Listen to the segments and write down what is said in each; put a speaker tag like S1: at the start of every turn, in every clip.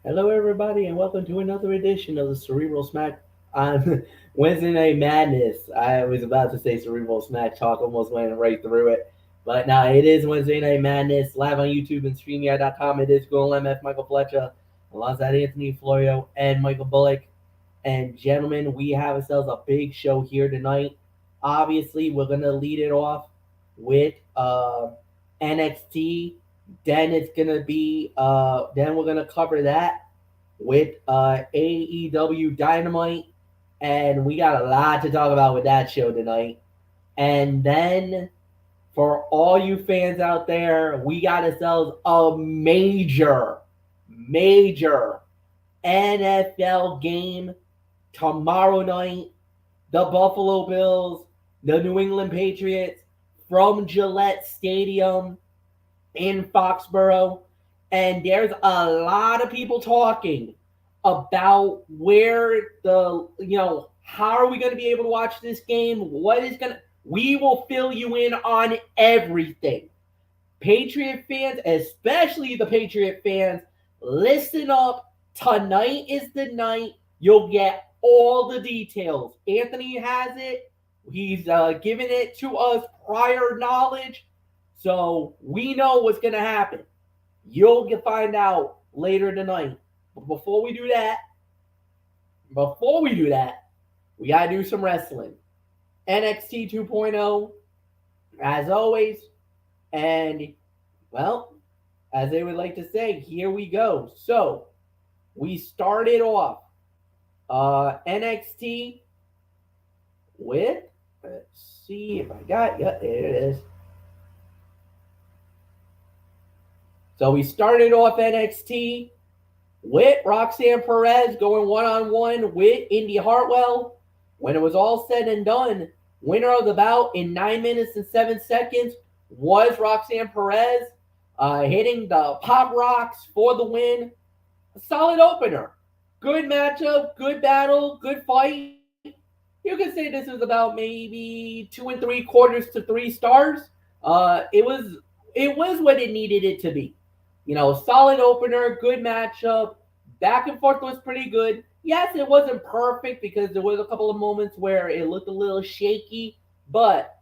S1: Hello, everybody, and welcome to another edition of the Cerebral Smack on Wednesday Night Madness. I was about to say Cerebral Smack Talk, almost went right through it. But now it is Wednesday Night Madness, live on YouTube and StreamYard.com. It is Goal MF Michael Fletcher, alongside Anthony Florio and Michael Bullock. And gentlemen, we have ourselves a big show here tonight. Obviously, we're gonna lead it off with NXT. Then it's gonna be then we're gonna cover that with AEW Dynamite, and we got a lot to talk about with that show tonight. And then for all you fans out there, we got ourselves a major NFL game tomorrow night. The Buffalo Bills, the New England Patriots from Gillette Stadium in Foxborough. And there's a lot of people talking about where how are we going to be able to watch this game? We will fill you in on everything. Patriot fans, especially the Patriot fans, listen up. Tonight is the night. You'll get all the details. Anthony has it. He's given it to us prior knowledge. So we know what's going to happen. You'll find out later tonight. But before we do that, we got to do some wrestling. NXT 2.0, as always. And, well, as they would like to say, here we go. So, we started off NXT with, let's see if I got, yeah, there it is. So, we started off NXT with Roxanne Perez going one-on-one with Indy Hartwell. When it was all said and done, winner of the bout in 9 minutes and 7 seconds was Roxanne Perez, hitting the pop rocks for the win. A solid opener. Good matchup, good battle, good fight. You could say this is about maybe 2 3/4 to 3 stars. It was what it needed it to be. Solid opener, good matchup. Back and forth was pretty good. Yes, it wasn't perfect because there was a couple of moments where it looked a little shaky, but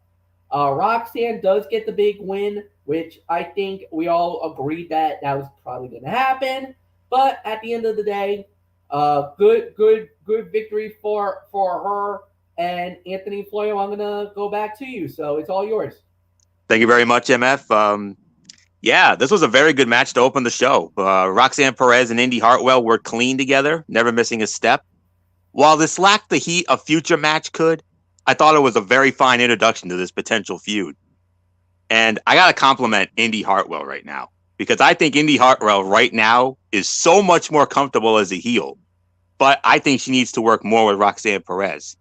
S1: Roxanne does get the big win, which I think we all agreed that was probably going to happen. But at the end of the day, good victory for her. And Anthony Floyo, I'm gonna go back to you, so it's all yours.
S2: Thank you very much, MF. Yeah, this was a very good match to open the show. Roxanne Perez and Indy Hartwell were clean together, never missing a step. While this lacked the heat a future match could, I thought it was a very fine introduction to this potential feud. And I got to compliment Indy Hartwell right now, because I think Indy Hartwell right now is so much more comfortable as a heel. But I think she needs to work more with Roxanne Perez.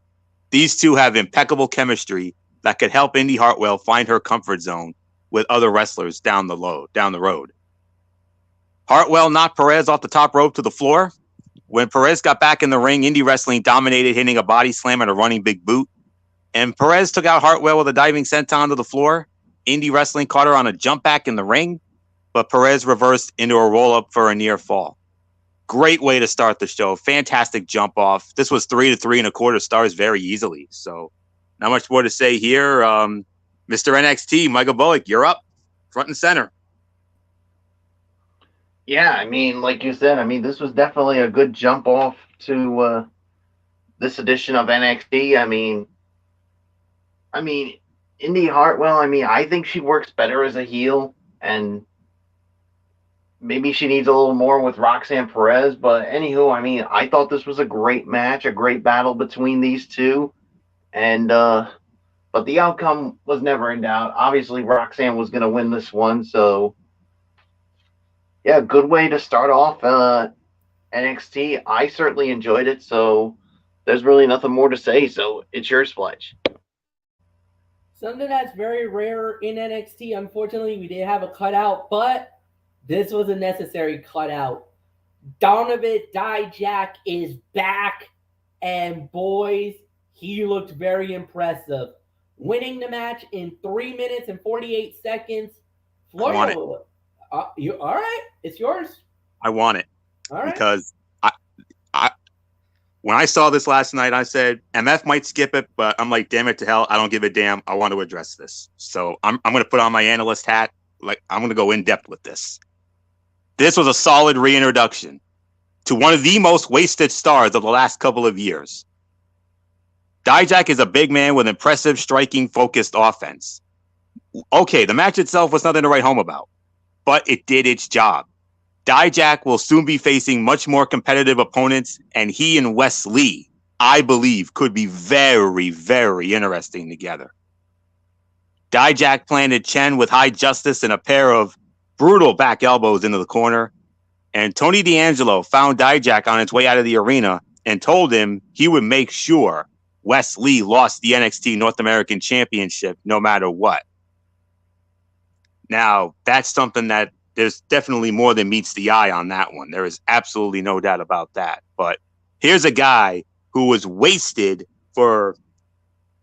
S2: These two have impeccable chemistry that could help Indy Hartwell find her comfort zone with other wrestlers down the road. Hartwell knocked Perez off the top rope to the floor. When Perez got back in the ring, Indy Wrestling dominated, hitting a body slam and a running big boot. And Perez took out Hartwell with a diving senton to the floor. Indy Wrestling caught her on a jump back in the ring, but Perez reversed into a roll up for a near fall. Great way to start the show. Fantastic jump off. This was 3 to 3.25 stars very easily. So not much more to say here. Mr. NXT, Michael Bullock, you're up, front and center.
S3: Yeah, like you said, this was definitely a good jump off to this edition of NXT. Indy Hartwell, I think she works better as a heel, and maybe she needs a little more with Roxanne Perez. But anywho, I thought this was a great match, a great battle between these two, and but the outcome was never in doubt. Obviously, Roxanne was going to win this one, so yeah, good way to start off NXT. I certainly enjoyed it, so there's really nothing more to say. So it's yours, Fletch.
S1: Something that's very rare in NXT. Unfortunately, we did have a cutout, but this was a necessary cutout. Donovan Dijak is back, and boys, he looked very impressive. Winning the match in 3 minutes and 48 seconds.
S2: I want it.
S1: You all right? It's yours.
S2: I want it.
S1: All right.
S2: because I when I saw this last night, I said MF might skip it, but I'm like, damn it to hell, I don't give a damn. I want to address this, so I'm going to put on my analyst hat. Like, I'm going to go in depth with this. This was a solid reintroduction to one of the most wasted stars of the last couple of years. Dijak is a big man with impressive striking, focused offense. Okay, the match itself was nothing to write home about, but it did its job. Dijak will soon be facing much more competitive opponents, and he and Wes Lee, I believe, could be very, very interesting together. Dijak planted Chen with high justice and a pair of brutal back elbows into the corner, and Tony D'Angelo found Dijak on his way out of the arena and told him he would make sure Wes Lee lost the NXT North American Championship no matter what. Now, that's something that there's definitely more than meets the eye on that one. There is absolutely no doubt about that. But here's a guy who was wasted for,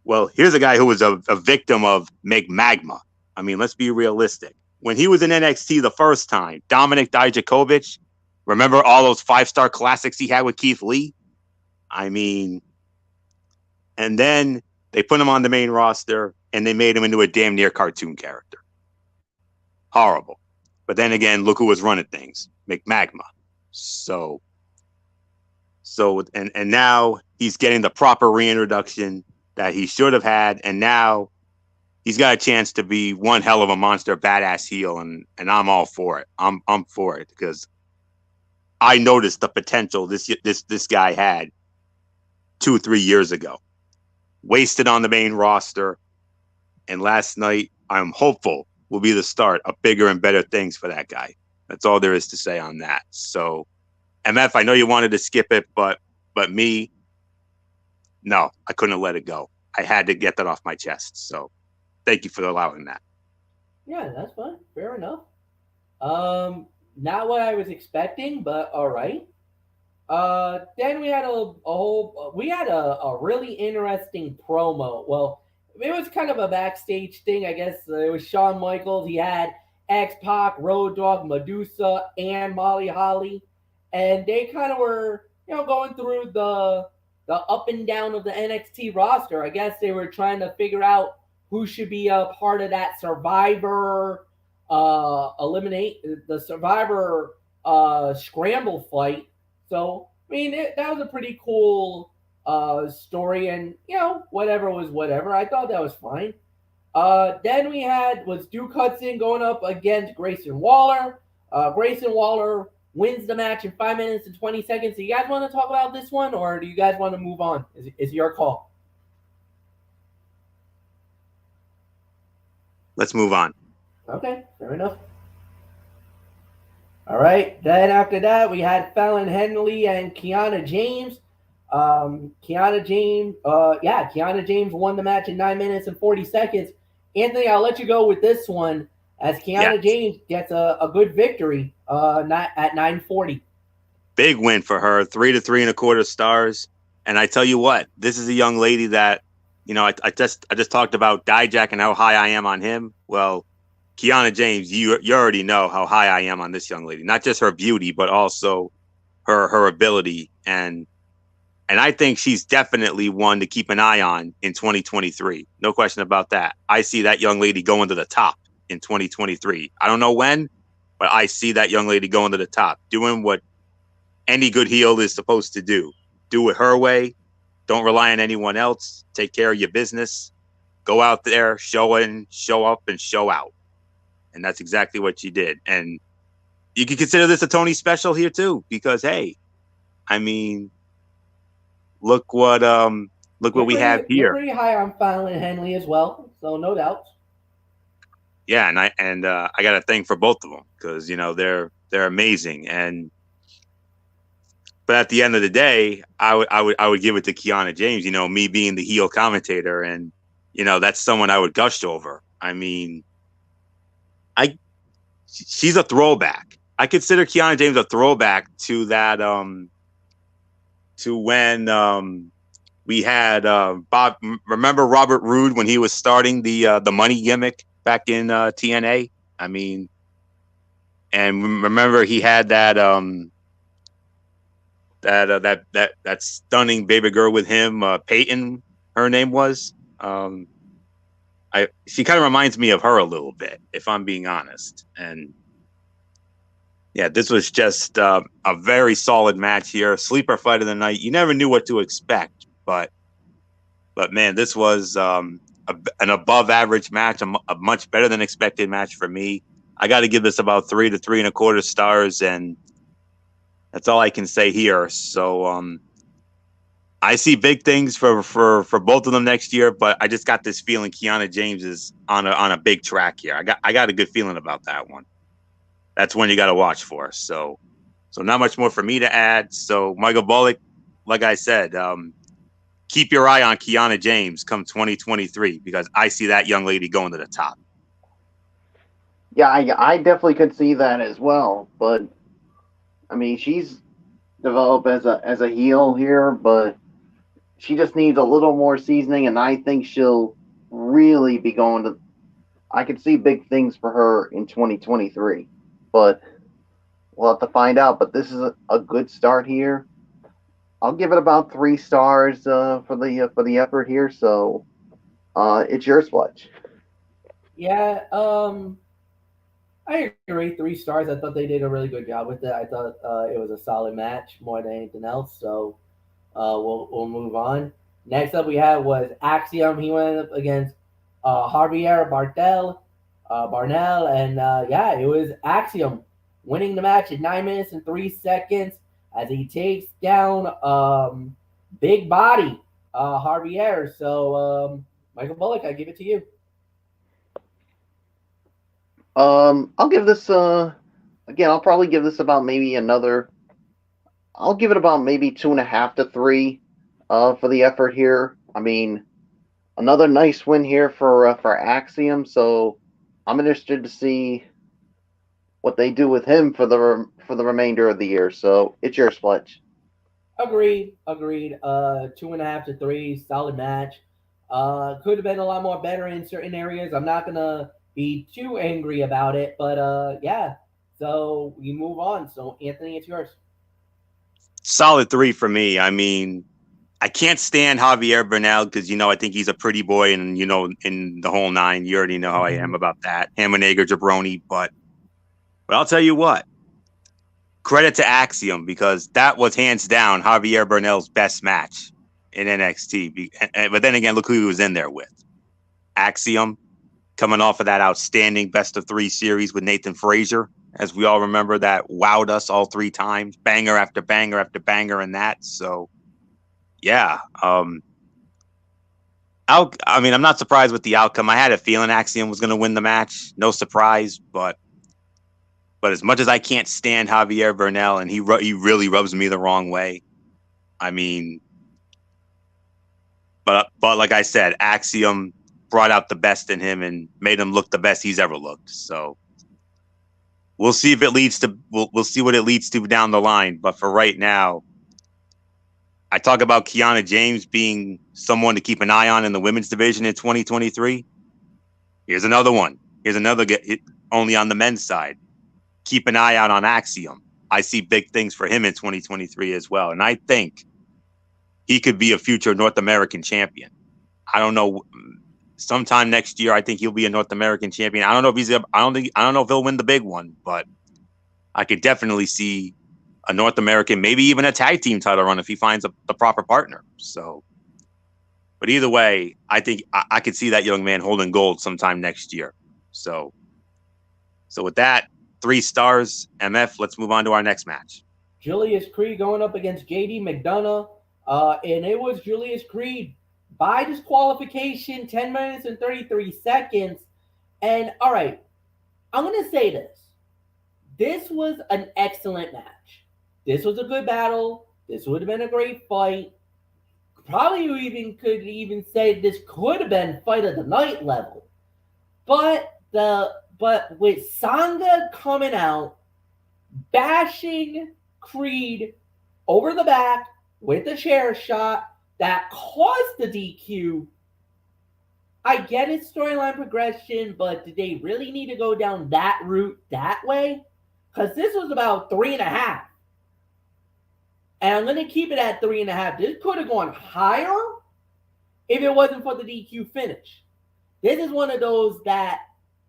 S2: well, here's a guy who was a victim of Magma. I mean, let's be realistic. When he was in NXT the first time, Dominic Dijakovic, remember all those 5-star classics he had with Keith Lee? I mean, and then they put him on the main roster and they made him into a damn near cartoon character. Horrible. But then again, look who was running things, Magma. So now he's getting the proper reintroduction that he should have had, and now he's got a chance to be one hell of a monster, badass heel, and I'm all for it. I'm for it because I noticed the potential this guy had 2-3 years ago. Wasted on the main roster, and last night I'm hopeful will be the start of bigger and better things for that guy. That's all there is to say on that. So, MF, I know you wanted to skip it, but me, no, I couldn't let it go. I had to get that off my chest. So, thank you for allowing that.
S1: Yeah, that's fine. Fair enough. Not what I was expecting, but all right. Then we had a really interesting promo. Well, it was kind of a backstage thing, I guess. It was Shawn Michaels. He had X-Pac, Road Dogg, Medusa, and Molly Holly, and they kind of were, going through the up and down of the NXT roster. I guess they were trying to figure out who should be a part of that Survivor eliminate the Survivor scramble fight. So, I mean, that was a pretty cool story, and whatever was whatever. I thought that was fine. Then we was Duke Hudson going up against Grayson Waller. Grayson Waller wins the match in 5 minutes and 20 seconds. Do you guys want to talk about this one, or do you guys want to move on? Is your call?
S2: Let's move on.
S1: Okay, fair enough. All right. Then after that, we had Fallon Henley and Kiana James. Kiana James won the match in 9 minutes and 40 seconds. Anthony, I'll let you go with this one as Kiana James gets a good victory at 9:40.
S2: Big win for her, 3 to 3.25 stars. And I tell you what, this is a young lady that, I just talked about Dijak and how high I am on him. Well, Kiana James, you already know how high I am on this young lady. Not just her beauty, but also her ability. And I think she's definitely one to keep an eye on in 2023. No question about that. I see that young lady going to the top in 2023. I don't know when, but I see that young lady going to the top, doing what any good heel is supposed to do. Do it her way. Don't rely on anyone else. Take care of your business. Go out there, show in, show up, and show out. And that's exactly what she did. And you can consider this a Tony special here too, because hey, I mean, look what we have here.
S1: You're pretty high on Fallon Henley as well, so no doubt.
S2: Yeah, and I got a thing for both of them because they're amazing. But at the end of the day, I would give it to Kiana James. Me being the heel commentator, and that's someone I would gush over. I mean, she's a throwback. I consider Kiana James a throwback to that to when we had Bob. Remember Robert Roode when he was starting the money gimmick back in TNA? I mean, and remember he had that that stunning baby girl with him, Peyton, her name was. She kind of reminds me of her a little bit, if I'm being honest. And yeah, this was just a very solid match here. Sleeper fight of the night. You never knew what to expect, but man, this was an above average match, a much better than expected match for me. I got to give this about 3 to 3.25 stars, and that's all I can say here. So I see big things for both of them next year, but I just got this feeling Kiana James is on a big track here. I got a good feeling about that one. That's one you got to watch for. So not much more for me to add. So Michael Bullock, like I said, keep your eye on Kiana James come 2023 because I see that young lady going to the top.
S3: Yeah, I definitely could see that as well. But I mean, she's developed as a heel here, but she just needs a little more seasoning, and I think she'll really be going to. I could see big things for her in 2023, but we'll have to find out. But this is a good start here. I'll give it about 3 stars for the effort here. So it's yours, Fletch.
S1: Yeah, I agree. 3 stars. I thought they did a really good job with it. I thought it was a solid match more than anything else. So we'll move on. Next up, we had was Axiom. He went up against Javier Barnell, and yeah, it was Axiom winning the match in 9 minutes and 3 seconds as he takes down Big Body Javier. So Michael Bullock, I give it to you.
S3: I'll give this again. I'll probably give this about maybe another. I'll give it about maybe 2.5 to 3 for the effort here. I mean, another nice win here for Axiom. So I'm interested to see what they do with him for the remainder of the year. So it's yours, Fletch.
S1: Agreed. 2.5 to 3, solid match. Could have been a lot more better in certain areas. I'm not gonna be too angry about it, but yeah. So we move on. So Anthony, it's yours.
S2: Solid 3 for me. I mean, I can't stand Javier Bernal because I think he's a pretty boy, and in the whole 9, you already know how I am about that. Ham and egg or jabroni, but I'll tell you what. Credit to Axiom because that was hands down Javier Bernal's best match in NXT. But then again, look who he was in there with. Axiom coming off of that outstanding best of 3 series with Nathan Frazier, as we all remember, that wowed us all 3 times, banger after banger after banger in that. So yeah. I'm not surprised with the outcome. I had a feeling Axiom was going to win the match. No surprise, but as much as I can't stand Javier Bernal, and he really rubs me the wrong way. I mean, but like I said, Axiom brought out the best in him and made him look the best he's ever looked. So we'll see if it leads to we'll see what it leads to down the line. But for right now, I talk about Kiana James being someone to keep an eye on in the women's division in 2023. Here's another one. Here's another only on the men's side. Keep an eye out on Axiom. I see big things for him in 2023 as well. And I think he could be a future North American champion. I don't know. Sometime next year, I think he'll be a North American champion. I don't know if he'll win the big one, but I could definitely see a North American, maybe even a tag team title run if he finds the proper partner. So, but either way, I think I could see that young man holding gold sometime next year. So with that, 3 stars, MF. Let's move on to our next match.
S1: Julius Creed going up against JD McDonough, and it was Julius Creed by disqualification, 10 minutes and 33 seconds. And all right, I'm gonna say this: this was an excellent match. This was a good battle. This would have been a great fight. Probably could even say this could have been fight of the night level. But with Sanga coming out, bashing Creed over the back with a chair shot that caused the DQ. I get its storyline progression, but did they really need to go down that route that way? Because this was about 3.5. And I'm going to keep it at 3.5. This could have gone higher if it wasn't for the DQ finish. This is one of those that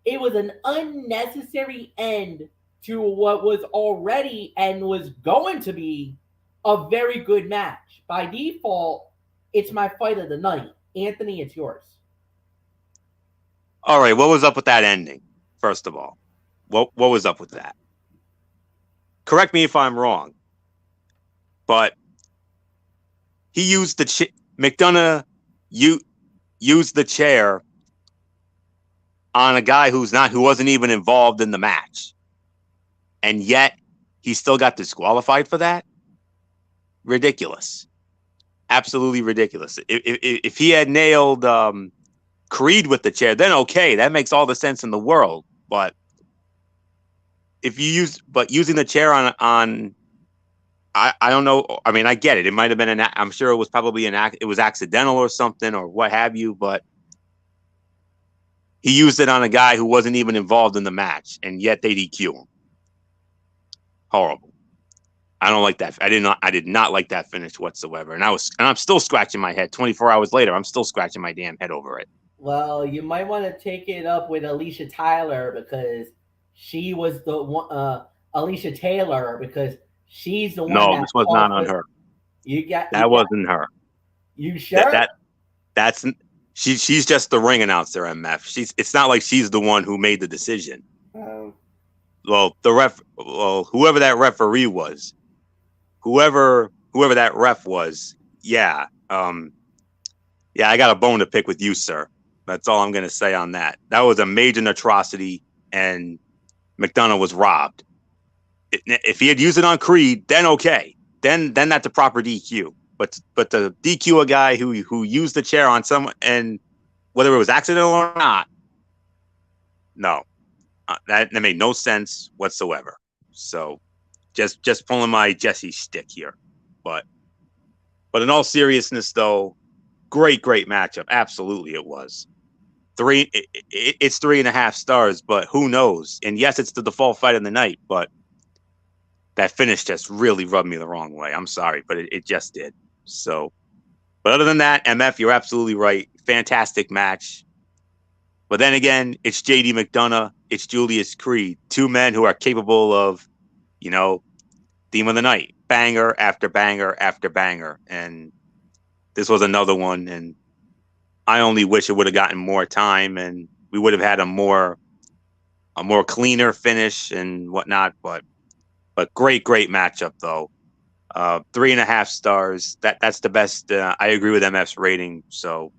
S1: it was an unnecessary end to what was already and was going to be a very good match. By default, it's my fight of the night. Anthony, it's yours.
S2: All right, what was up with that ending? First of all, what was up with that? Correct me if I'm wrong, but he used McDonough used the chair on a guy who wasn't even involved in the match, and yet he still got disqualified for that. Ridiculous, absolutely ridiculous. If he had nailed Creed with the chair, then okay, that makes all the sense in the world. But using the chair on I don't know. I mean, I get it. It might have been I'm sure it was probably it was accidental or something or what have you, but he used it on a guy who wasn't even involved in the match, and yet they DQ him. Horrible. I don't like that. I did not like that finish whatsoever. And I'm still scratching my head. 24 hours later, I'm still scratching my damn head over it.
S1: Well, you might want to take it up with Alicia Tyler because she was the one. Alicia Taylor because she's the one.
S2: No, this was not on her. Wasn't her.
S1: You sure?
S2: That's she's just the ring announcer. MF. It's not like she's the one who made the decision. Well, whoever that referee was, whoever that ref was, yeah, I got a bone to pick with you, sir. That's all I'm going to say on that. That was a major atrocity, and McDonough was robbed. If he had used it on Creed, then okay, then that's a proper DQ. But to DQ a guy who used the chair on someone, and whether it was accidental or not, no, that made no sense whatsoever. So just pulling my Jesse stick here, but in all seriousness, though, great matchup. Absolutely, it was. It's 3.5 stars, but who knows? And yes, it's the default fight of the night, but that finish just really rubbed me the wrong way. I'm sorry, but it just did. So, but other than that, MF, you're absolutely right. Fantastic match. But then again, it's JD McDonough, it's Julius Creed, two men who are capable of, theme of the night, banger after banger after banger. And this was another one. And I only wish it would have gotten more time and we would have had a more cleaner finish and whatnot. But great matchup though. 3.5 stars. That's the best. I agree with MF's rating. So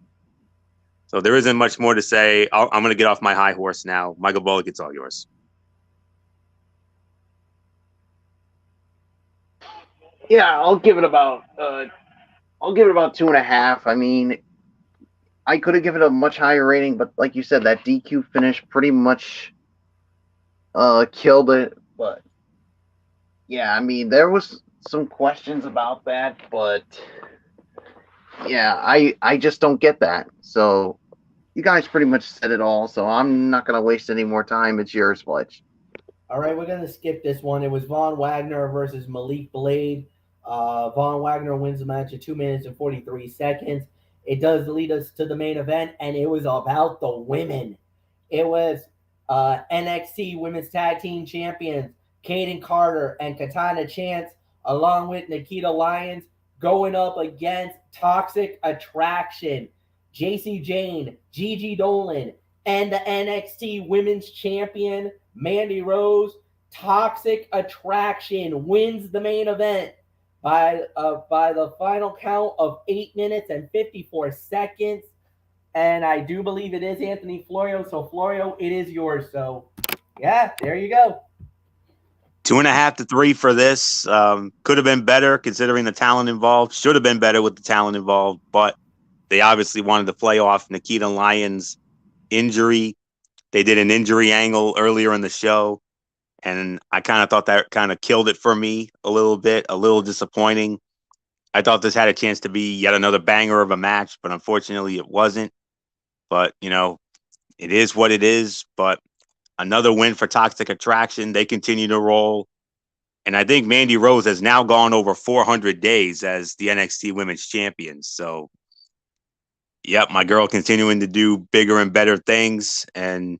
S2: there isn't much more to say. I'm going to get off my high horse now. Michael Bullock, it's all yours.
S3: Yeah, I'll give it about 2.5. I mean, I could have given it a much higher rating, but like you said, that DQ finish pretty much killed it. But yeah, I mean, there was some questions about that, but yeah, I just don't get that. So you guys pretty much said it all, so I'm not going to waste any more time. It's yours, Fletch.
S1: All right, we're going to skip this one. It was Von Wagner versus Malik Blade. Von Wagner wins the match in 2 minutes and 43 seconds. It does lead us to the main event, and it was about the women. It was NXT Women's Tag Team Champions Kaden Carter and Katana Chance, along with Nikita Lyons, going up against Toxic Attraction, JC Jane, Gigi Dolan, and the NXT Women's Champion, Mandy Rose. Toxic Attraction wins the main event by the final count of 8 minutes and 54 seconds. And I do believe it is Anthony Florio. So, Florio, it is yours. So, yeah, there you go.
S2: 2.5 to 3 for this. Could have been better considering the talent involved. Should have been better with the talent involved, but they obviously wanted to play off Nikita Lyons' injury. They did an injury angle earlier in the show, and I kind of thought that kind of killed it for me a little bit, a little disappointing. I thought this had a chance to be yet another banger of a match, but unfortunately it wasn't. But, it is what it is. But another win for Toxic Attraction. They continue to roll. And I think Mandy Rose has now gone over 400 days as the NXT Women's Champion. So, yep, my girl continuing to do bigger and better things, and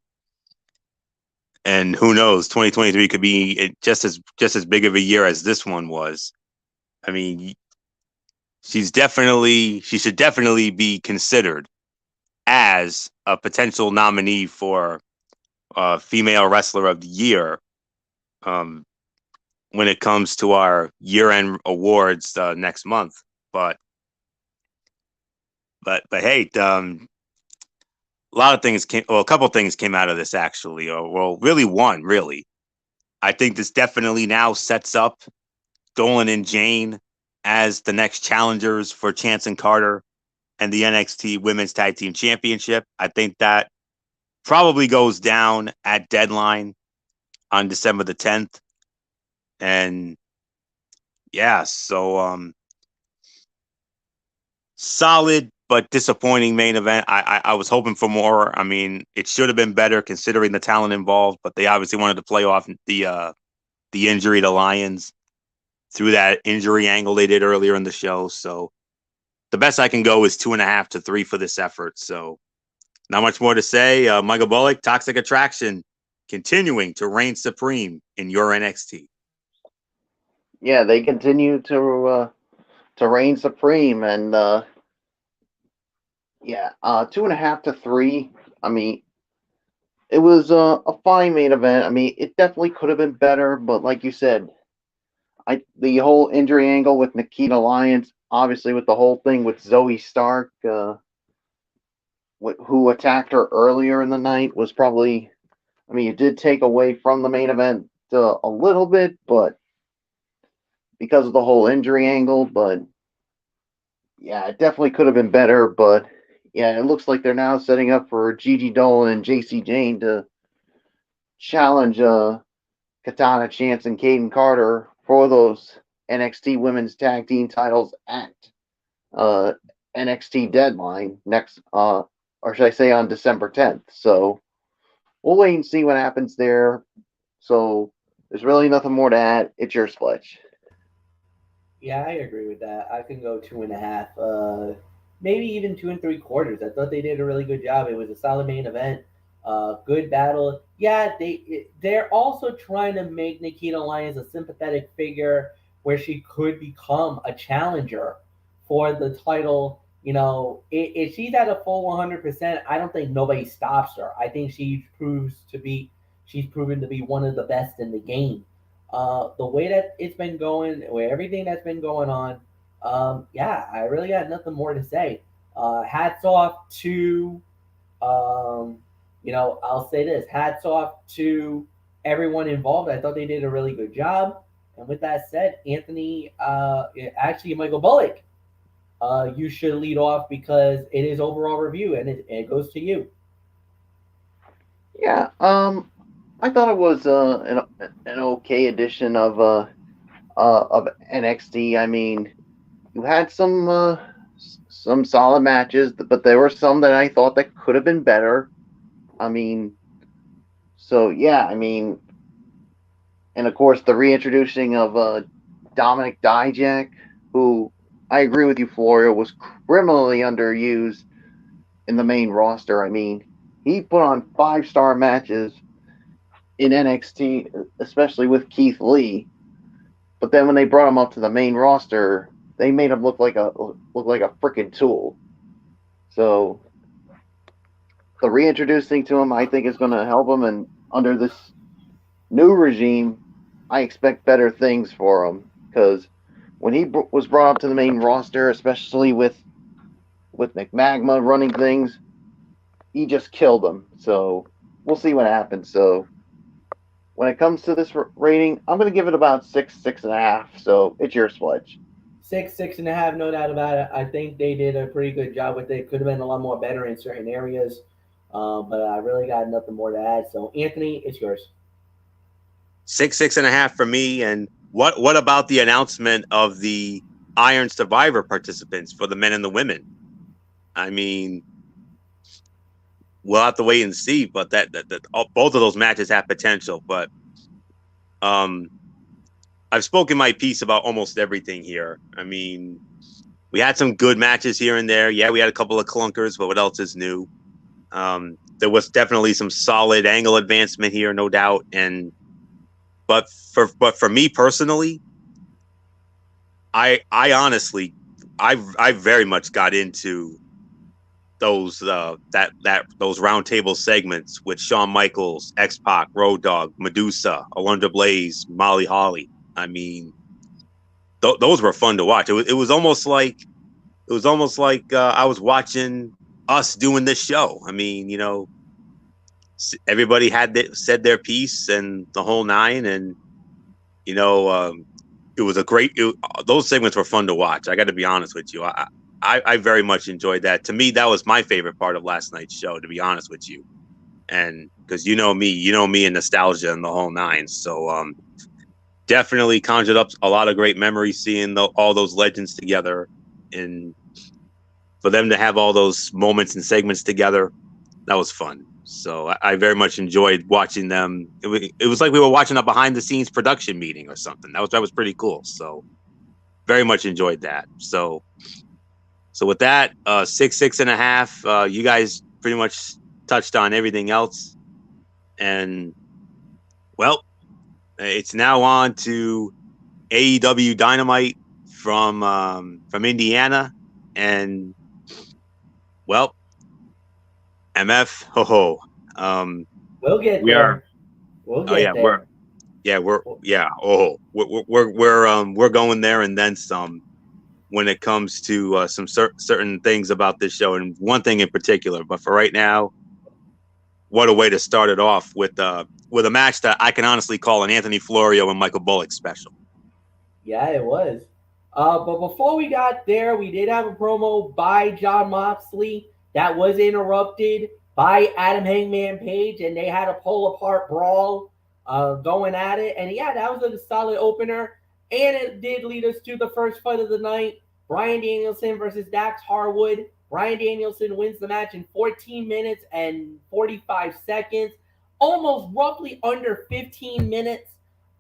S2: who knows, 2023 could be just as big of a year as this one was. I mean, she should definitely be considered as a potential nominee for Female Wrestler of the Year. When it comes to our year-end awards next month, but hey, a couple things came out of this actually, or well, really one, really. I think this definitely now sets up Dolan and Jane as the next challengers for Chance and Carter and the NXT Women's Tag Team Championship. I think that probably goes down at Deadline on December the 10th, and yeah, so solid but disappointing main event. I was hoping for more. I mean, it should have been better considering the talent involved, but they obviously wanted to play off the injury to Lyons through that injury angle they did earlier in the show. So the best I can go is 2.5 to 3 for this effort. So not much more to say. Michael Bullock, Toxic Attraction, continuing to reign supreme in your NXT.
S3: Yeah, they continue to reign supreme, and 2.5 to 3. I mean, it was a fine main event. I mean, it definitely could have been better, but like you said, the whole injury angle with Nikita Lyons, obviously with the whole thing with Zoe Stark, who attacked her earlier in the night, was probably, I mean, it did take away from the main event a little bit, but because of the whole injury angle, but yeah, it definitely could have been better, but yeah, it looks like they're now setting up for Gigi Dolan and JC Jane to challenge Katana Chance and Caden Carter for those NXT Women's Tag Team titles at NXT Deadline next, or should I say on December 10th. So we'll wait and see what happens there. So there's really nothing more to add. It's your Spledge.
S1: Yeah, I agree with that. I can go 2.5, maybe even 2 3/4. I thought they did a really good job. It was a solid main event, good battle. Yeah, they're also trying to make Nikita Lyons a sympathetic figure where she could become a challenger for the title. You know, if she's at a full 100%, I don't think nobody stops her. I think she's proven to be one of the best in the game. The way that it's been going, where everything that's been going on, yeah, I really got nothing more to say. Hats off to, um, I'll say this: hats off to everyone involved. I thought they did a really good job. And with that said, Anthony, actually Michael Bullock, you should lead off because it is overall review, and it goes to you.
S3: Yeah, I thought it was an okay edition of NXT. I mean, you had some solid matches, but there were some that I thought that could have been better. I mean, so yeah, I mean, and of course the reintroducing of Dominic Dijak, who I agree with you, Florio, was criminally underused in the main roster. I mean, he put on 5-star matches in NXT, especially with Keith Lee. But then when they brought him up to the main roster, they made him look like a freaking tool. So the reintroducing to him, I think, is going to help him. And under this new regime, I expect better things for him because when he was brought up to the main roster, especially with McMagma running things, he just killed him. So we'll see what happens. So when it comes to this rating, I'm going to give it about 6.5. So it's your Sledge.
S1: 6.5, no doubt about it. I think they did a pretty good job with it. Could have been a lot more better in certain areas, but I really got nothing more to add. So, Anthony, it's yours.
S2: 6.5 for me. And what about the announcement of the Iron Survivor participants for the men and the women? I mean, we'll have to wait and see. But that both of those matches have potential. But I I've spoken my piece about almost everything here. I mean, we had some good matches here and there. Yeah, we had a couple of clunkers, but what else is new? There was definitely some solid angle advancement here, no doubt. But for me personally, I honestly, I very much got into those those round table segments with Shawn Michaels, X Pac, Road Dogg, Medusa, Alundra Blaze, Molly Holly. I mean, those were fun to watch. It was almost like I was watching us doing this show. I mean, everybody said their piece and the whole nine, and you know, it was those segments were fun to watch. I got to be honest with you. I very much enjoyed that. To me, that was my favorite part of last night's show, to be honest with you. And because you know me and nostalgia and the whole nine. So definitely conjured up a lot of great memories seeing all those legends together, and for them to have all those moments and segments together, that was fun. So I very much enjoyed watching them. It was like we were watching a behind the scenes production meeting or something. That was pretty cool. So very much enjoyed that. So with that, 6.5. You guys pretty much touched on everything else, and well, it's now on to AEW Dynamite from Indiana, and well, MF, ho ho.
S1: We'll get
S2: We
S1: there.
S2: are.
S1: We'll
S2: Oh
S1: get there.
S2: We're going there and then some when it comes to some certain things about this show, and one thing in particular. But for right now, what a way to start it off with a match that I can honestly call an Anthony Florio and Michael Bullock special.
S1: Yeah, it was. But before we got there, we did have a promo by Jon Moxley that was interrupted by Adam Hangman Page, and they had a pull apart brawl going at it. And yeah, that was a solid opener. And it did lead us to the first fight of the night, Bryan Danielson versus Dax Harwood. Bryan Danielson wins the match in 14 minutes and 45 seconds, almost roughly under 15 minutes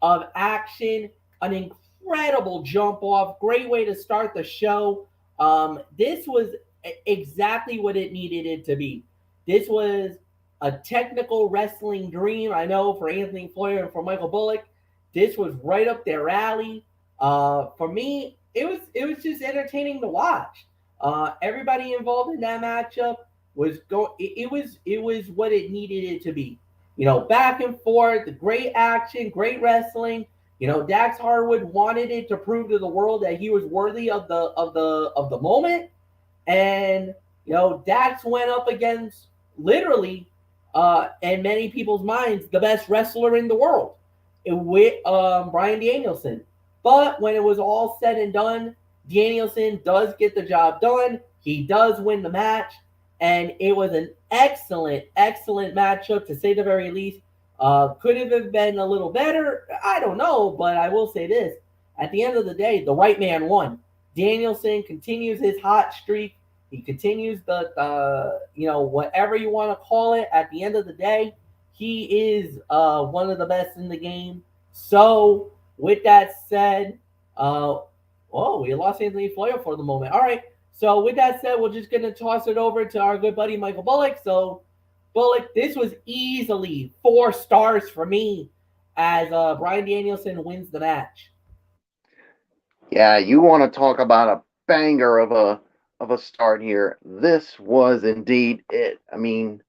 S1: of action. An incredible jump off. Great way to start the show. This was exactly what it needed it to be. This was a technical wrestling dream. I know for Anthony Florio and for Michael Bullock, this was right up their alley. For me, it was just entertaining to watch. Everybody involved in that matchup was it was what it needed it to be. Back and forth, great action, great wrestling. Dax Harwood wanted it to prove to the world that he was worthy of the moment, and Dax went up against literally, in many people's minds, the best wrestler in the world, with Bryan Danielson. But when it was all said and done, Danielson does get the job done. He does win the match, and it was an excellent, excellent matchup to say the very least. Could it have been a little better? I don't know, but I will say this. At the end of the day, the right man won. Danielson continues his hot streak. He continues the whatever you want to call it. At the end of the day, he is one of the best in the game. So, with that said, we lost Anthony Florio for the moment. All right. So, with that said, we're just going to toss it over to our good buddy Michael Bullock. So, Bullock, this was easily 4 stars for me as Bryan Danielson wins the match.
S3: Yeah, you want to talk about a banger of a start here. This was indeed it. I mean,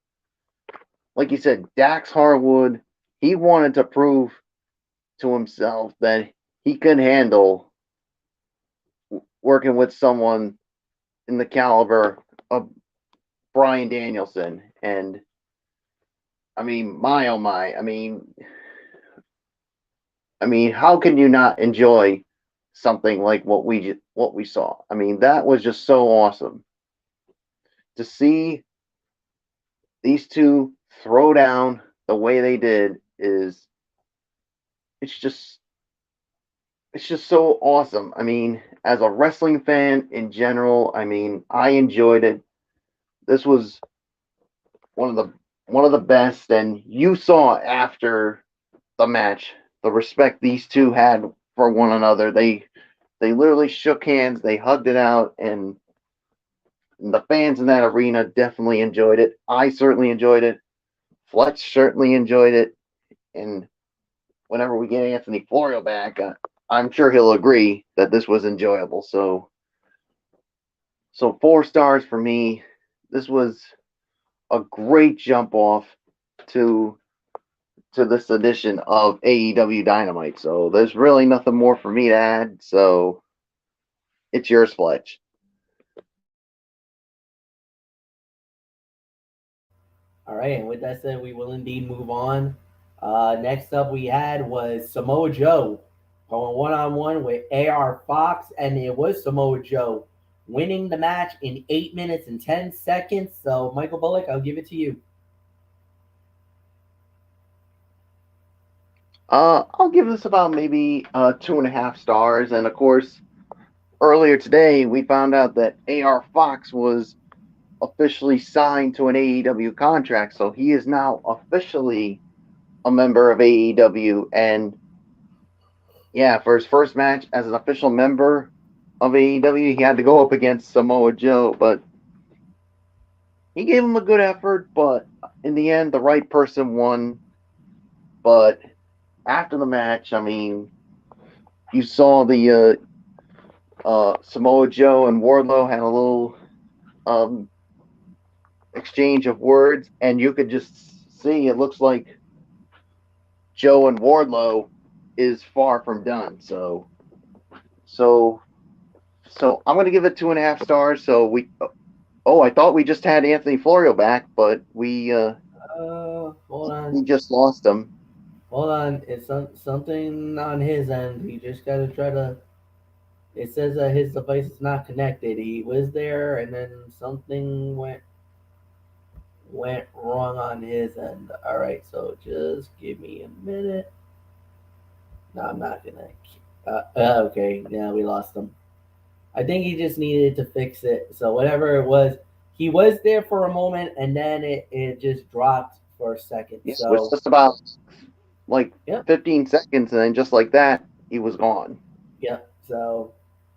S3: like you said, Dax Harwood, he wanted to prove to himself that he could handle working with someone in the caliber of Bryan Danielson. And I mean, my oh my, I mean, how can you not enjoy something like what we saw? I mean, that was just so awesome to see these two throw down the way they did. It's just so awesome. I mean, as a wrestling fan in general, I mean, I enjoyed it. This was one of the best, and you saw after the match the respect these two had for one another. They literally shook hands, they hugged it out, and the fans in that arena definitely enjoyed it. I certainly enjoyed it. Fletch certainly enjoyed it. And whenever we get Anthony Florio back, I'm sure he'll agree that this was enjoyable. So 4 stars for me. This was a great jump off to this edition of AEW Dynamite. So there's really nothing more for me to add. So it's yours, Fletch.
S1: All right, and with that said, we will indeed move on. Next up, we had was Samoa Joe going one-on-one with AR Fox, and it was Samoa Joe winning the match in 8 minutes and 10 seconds. So, Michael Bullock, I'll give it to you.
S3: I'll give this about maybe 2.5 stars. And of course, earlier today we found out that AR Fox was officially signed to an AEW contract, so he is now officially a member of AEW. And yeah, for his first match as an official member of AEW, he had to go up against Samoa Joe, but he gave him a good effort. But in the end, the right person won. But after the match, I mean, you saw the Samoa Joe and Wardlow had a little um, exchange of words, and you could just see it looks like Joe and Wardlow is far from done. So so I'm gonna give it 2.5 stars. So I thought we just had Anthony Florio back, but
S1: Hold on.
S3: we just lost him.
S1: Hold on. It's something on his end. He just got to try to. It says that his device is not connected. He was there, and then something went wrong on his end. All right, so just give me a minute. No, I'm not gonna. Okay, yeah, we lost him. I think he just needed to fix it. So whatever it was, he was there for a moment, and then it just dropped for a second.
S3: It was
S1: So
S3: just about like
S1: yeah,
S3: 15 seconds, and then just like that, he was gone.
S1: yeah. So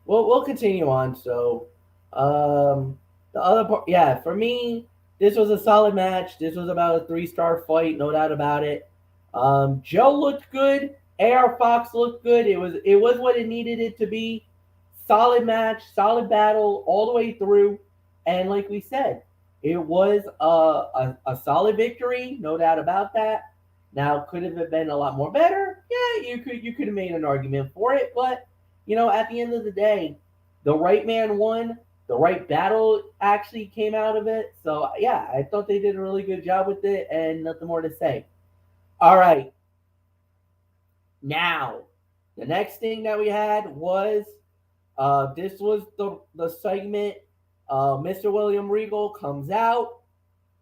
S1: we'll continue on. So the other part, yeah, for me, this was a solid match. This was about a 3-star fight, no doubt about it. Joe looked good. AR Fox looked good. It was what it needed it to be. Solid match, solid battle all the way through. And like we said, it was a solid victory, no doubt about that. Now, could it have been a lot more better? Yeah, you could have made an argument for it, but at the end of the day, the right man won. The right battle actually came out of it. So yeah, I thought they did a really good job with it, and nothing more to say. All right, now the next thing that we had was this was the segment. Mr. William Regal comes out.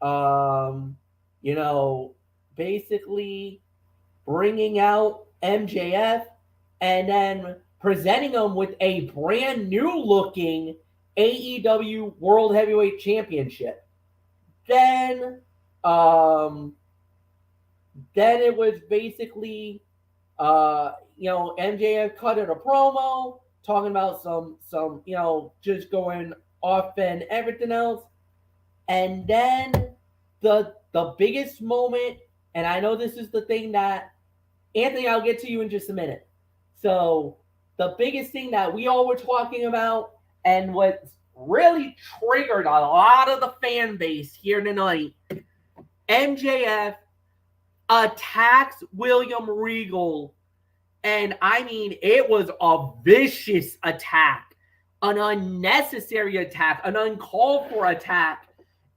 S1: Um, you know, basically bringing out MJF and then presenting him with a brand new looking AEW World Heavyweight Championship. Then, um, then it was basically, MJF cut it a promo talking about some, just going off and everything else. And then the biggest moment, and I know this is the thing that Anthony, I'll get to you in just a minute. So the biggest thing that we all were talking about and what really triggered a lot of the fan base here tonight, MJF attacks William Regal. And I mean, it was a vicious attack, an unnecessary attack, an uncalled for attack.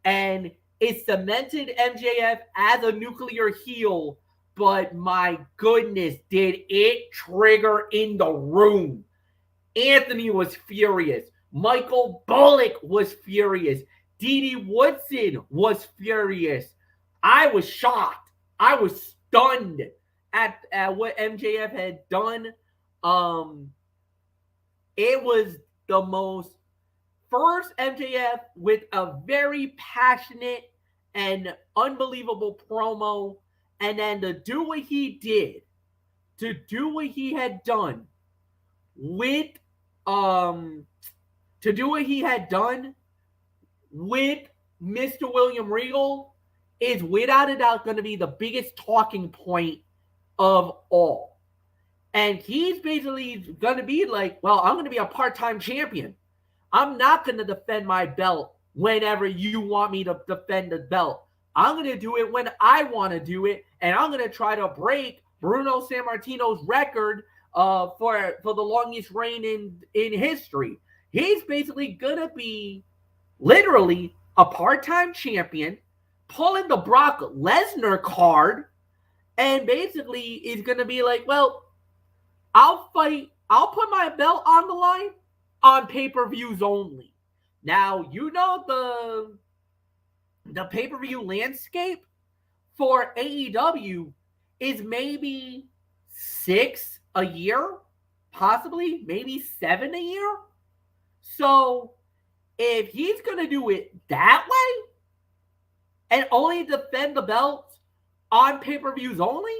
S1: And it cemented MJF as a nuclear heel. But my goodness, did it trigger in the room? Anthony was furious. Michael Bullock was furious. Dee Woodson was furious. I was shocked. I was stunned at what MJF had done. It was the most first MJF with a very passionate and unbelievable promo, and then to do what he did, to do what he had done, with to do what he had done with Mr. William Regal is without a doubt going to be the biggest talking point of all. And he's basically going to be like, well, I'm going to be a part-time champion. I'm not going to defend my belt whenever you want me to defend the belt. I'm going to do it when I want to do it, and I'm going to try to break Bruno Sammartino's record for the longest reign in history. He's basically going to be literally a part-time champion, pulling the Brock Lesnar card, and basically is going to be like, well, I'll put my belt on the line on pay-per-views only. Now, you know the pay-per-view landscape for AEW is maybe 6 a year, possibly maybe 7 a year. So if he's going to do it that way and only defend the belt on pay-per-views only,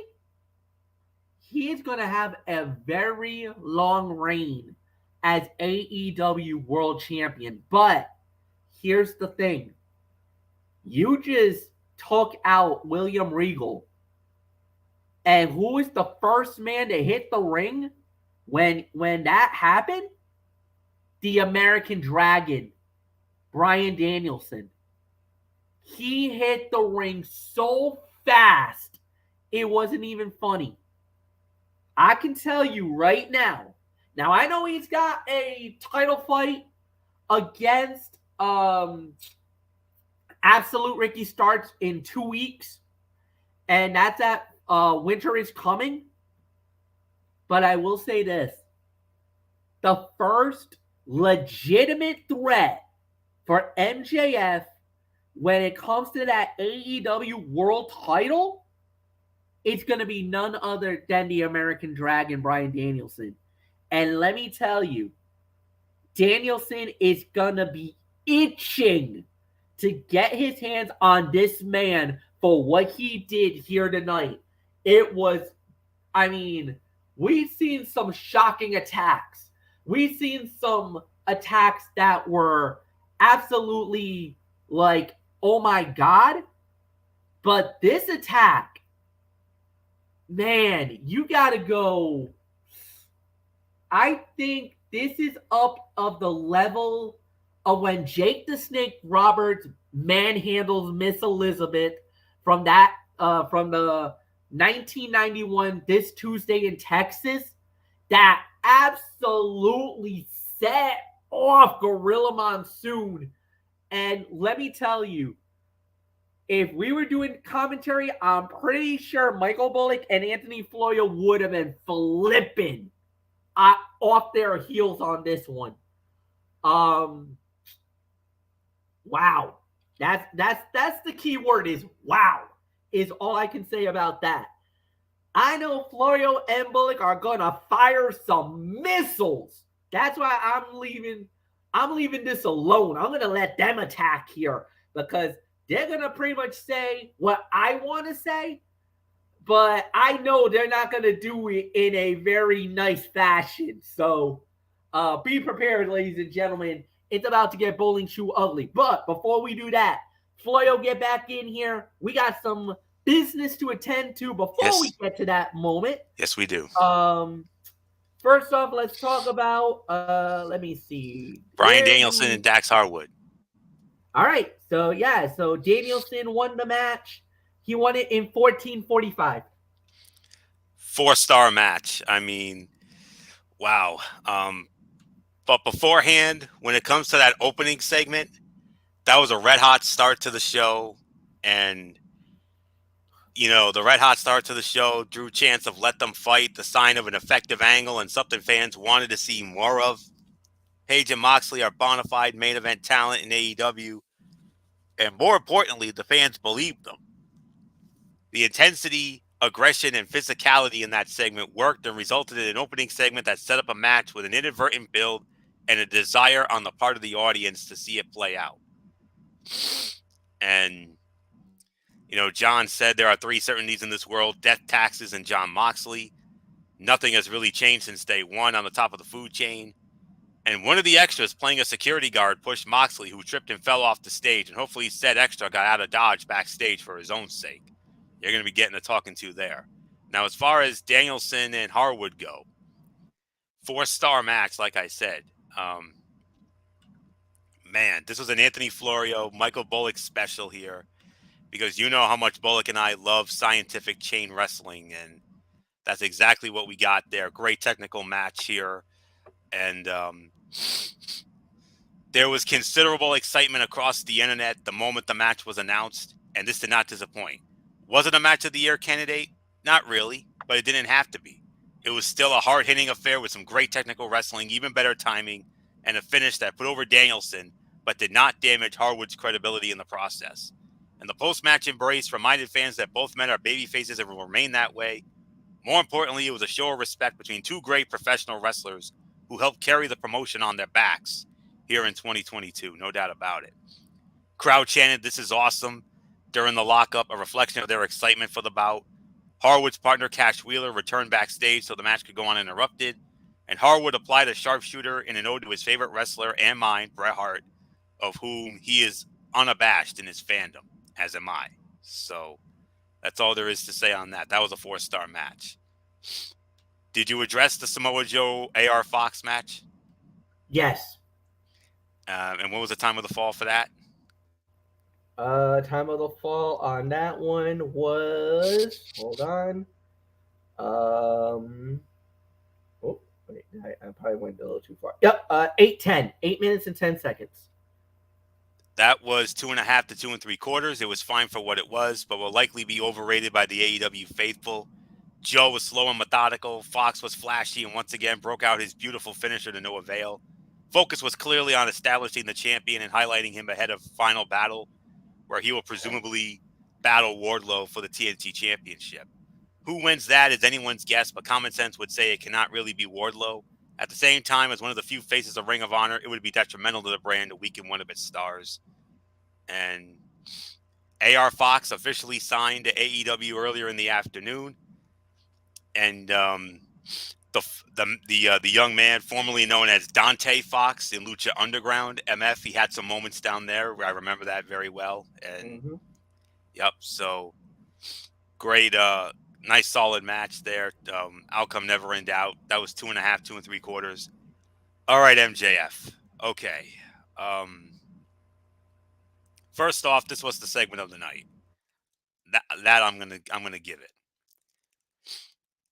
S1: he's going to have a very long reign as AEW World Champion. But here's the thing. You just took out William Regal. And who is the first man to hit the ring when that happened? The American Dragon, Bryan Danielson. He hit the ring so fast, it wasn't even funny. I can tell you right now. Now, I know he's got a title fight against Absolute Ricky Starks in 2 weeks. And that's at Winter is Coming. But I will say this. The first legitimate threat for MJF when it comes to that AEW World title, it's going to be none other than the American Dragon, Bryan Danielson. And let me tell you, Danielson is going to be itching to get his hands on this man for what he did here tonight. It was, I mean, we've seen some shocking attacks. We've seen some attacks that were absolutely like, oh my God. But this attack, man, you got to go. I think this is up of the level of when Jake the Snake Roberts manhandles Miss Elizabeth from the 1991 This Tuesday in Texas that absolutely set off Gorilla Monsoon. And let me tell you, if we were doing commentary, I'm pretty sure Michael Bullock and Anthony Florio would have been flipping off their heels on this one. Wow. That's the key word is wow, is all I can say about that. I know Florio and Bullock are gonna fire some missiles. That's why I'm leaving this alone. I'm gonna let them attack here because they're gonna pretty much say what I want to say, but I know they're not gonna do it in a very nice fashion. So be prepared, ladies and gentlemen. It's about to get bowling shoe ugly. But before we do that, Floyo, get back in here. We got some business to attend to before we get to that moment.
S2: Yes, we do.
S1: First off, let's talk about, let me see.
S2: Bryan Danielson and Dax Harwood.
S1: All right. So, yeah. So, Danielson won the match. He won it in 14:45.
S2: 4-star match. I mean, wow. But beforehand, when it comes to that opening segment, that was a red-hot start to the show. And, you know, the red-hot start to the show drew chants of let them fight, the sign of an effective angle, and something fans wanted to see more of. Page and Moxley are bona fide main event talent in AEW. And more importantly, the fans believed them. The intensity, aggression, and physicality in that segment worked and resulted in an opening segment that set up a match with an inadvertent build and a desire on the part of the audience to see it play out. And, you know, John said there are 3 certainties in this world: death, taxes, and John Moxley. Nothing has really changed since day one on the top of the food chain. And one of the extras playing a security guard pushed Moxley, who tripped and fell off the stage. And hopefully said extra got out of Dodge backstage for his own sake. You're going to be getting a talking to there. Now, as far as Danielson and Harwood go, 4-star match, like I said. Man, this was an Anthony Florio, Michael Bullock special here, because you know how much Bullock and I love scientific chain wrestling, and that's exactly what we got there. Great technical match here. And there was considerable excitement across the internet the moment the match was announced, and this did not disappoint. Was it a match of the year candidate? Not really, but it didn't have to be. It was still a hard-hitting affair with some great technical wrestling, even better timing, and a finish that put over Danielson, but did not damage Harwood's credibility in the process. And the post-match embrace reminded fans that both men are babyfaces and will remain that way. More importantly, it was a show of respect between two great professional wrestlers who helped carry the promotion on their backs here in 2022, no doubt about it. Crowd chanted, "This is awesome," during the lockup, a reflection of their excitement for the bout. Harwood's partner, Cash Wheeler, returned backstage so the match could go uninterrupted, and Harwood applied a sharpshooter in an ode to his favorite wrestler and mine, Bret Hart, of whom he is unabashed in his fandom, as am I. So that's all there is to say on that. That was a 4-star match. Did you address the Samoa Joe AR Fox match?
S1: Yes.
S2: And what was the time of the fall for that?
S1: Time of the fall on that one was, hold on. Oh, wait, I probably went a little too far. Yep, 8:10, 8 minutes and 10 seconds.
S2: That was 2.5 to 2 3/4. It was fine for what it was, but will likely be overrated by the AEW faithful. Joe was slow and methodical. Fox was flashy and once again broke out his beautiful finisher to no avail. Focus was clearly on establishing the champion and highlighting him ahead of Final Battle, where he will presumably battle Wardlow for the TNT Championship. Who wins that is anyone's guess, but common sense would say it cannot really be Wardlow. At the same time, as one of the few faces of Ring of Honor, it would be detrimental to the brand to weaken one of its stars. And AR Fox officially signed to AEW earlier in the afternoon. And the young man, formerly known as Dante Fox in Lucha Underground, MF, he had some moments down there. I remember that very well. And yep, so great, nice solid match there. Outcome never in doubt. That was 2.5, 2 3/4. All right, MJF. Okay. First off, this was the segment of the night. That I'm gonna give it.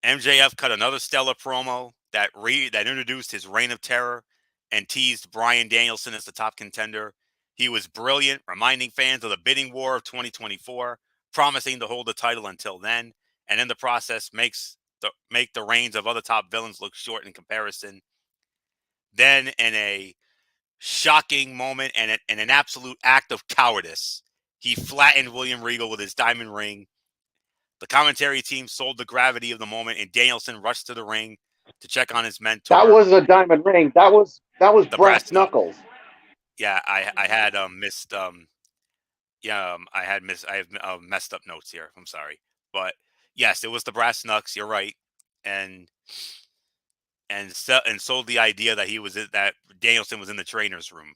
S2: MJF cut another stellar promo that introduced his reign of terror and teased Bryan Danielson as the top contender. He was brilliant, reminding fans of the bidding war of 2024, promising to hold the title until then, and in the process make the reigns of other top villains look short in comparison. Then, in a shocking moment and an absolute act of cowardice, he flattened William Regal with his diamond ring. The commentary team sold the gravity of the moment, and Danielson rushed to the ring to check on his mentor.
S3: That was a diamond ring. That was
S2: the
S3: brass knuckles.
S2: Yeah, I had missed. I have messed up notes here. I'm sorry, but yes, it was the brass knucks. You're right, and sold the idea that Danielson was in the trainer's room.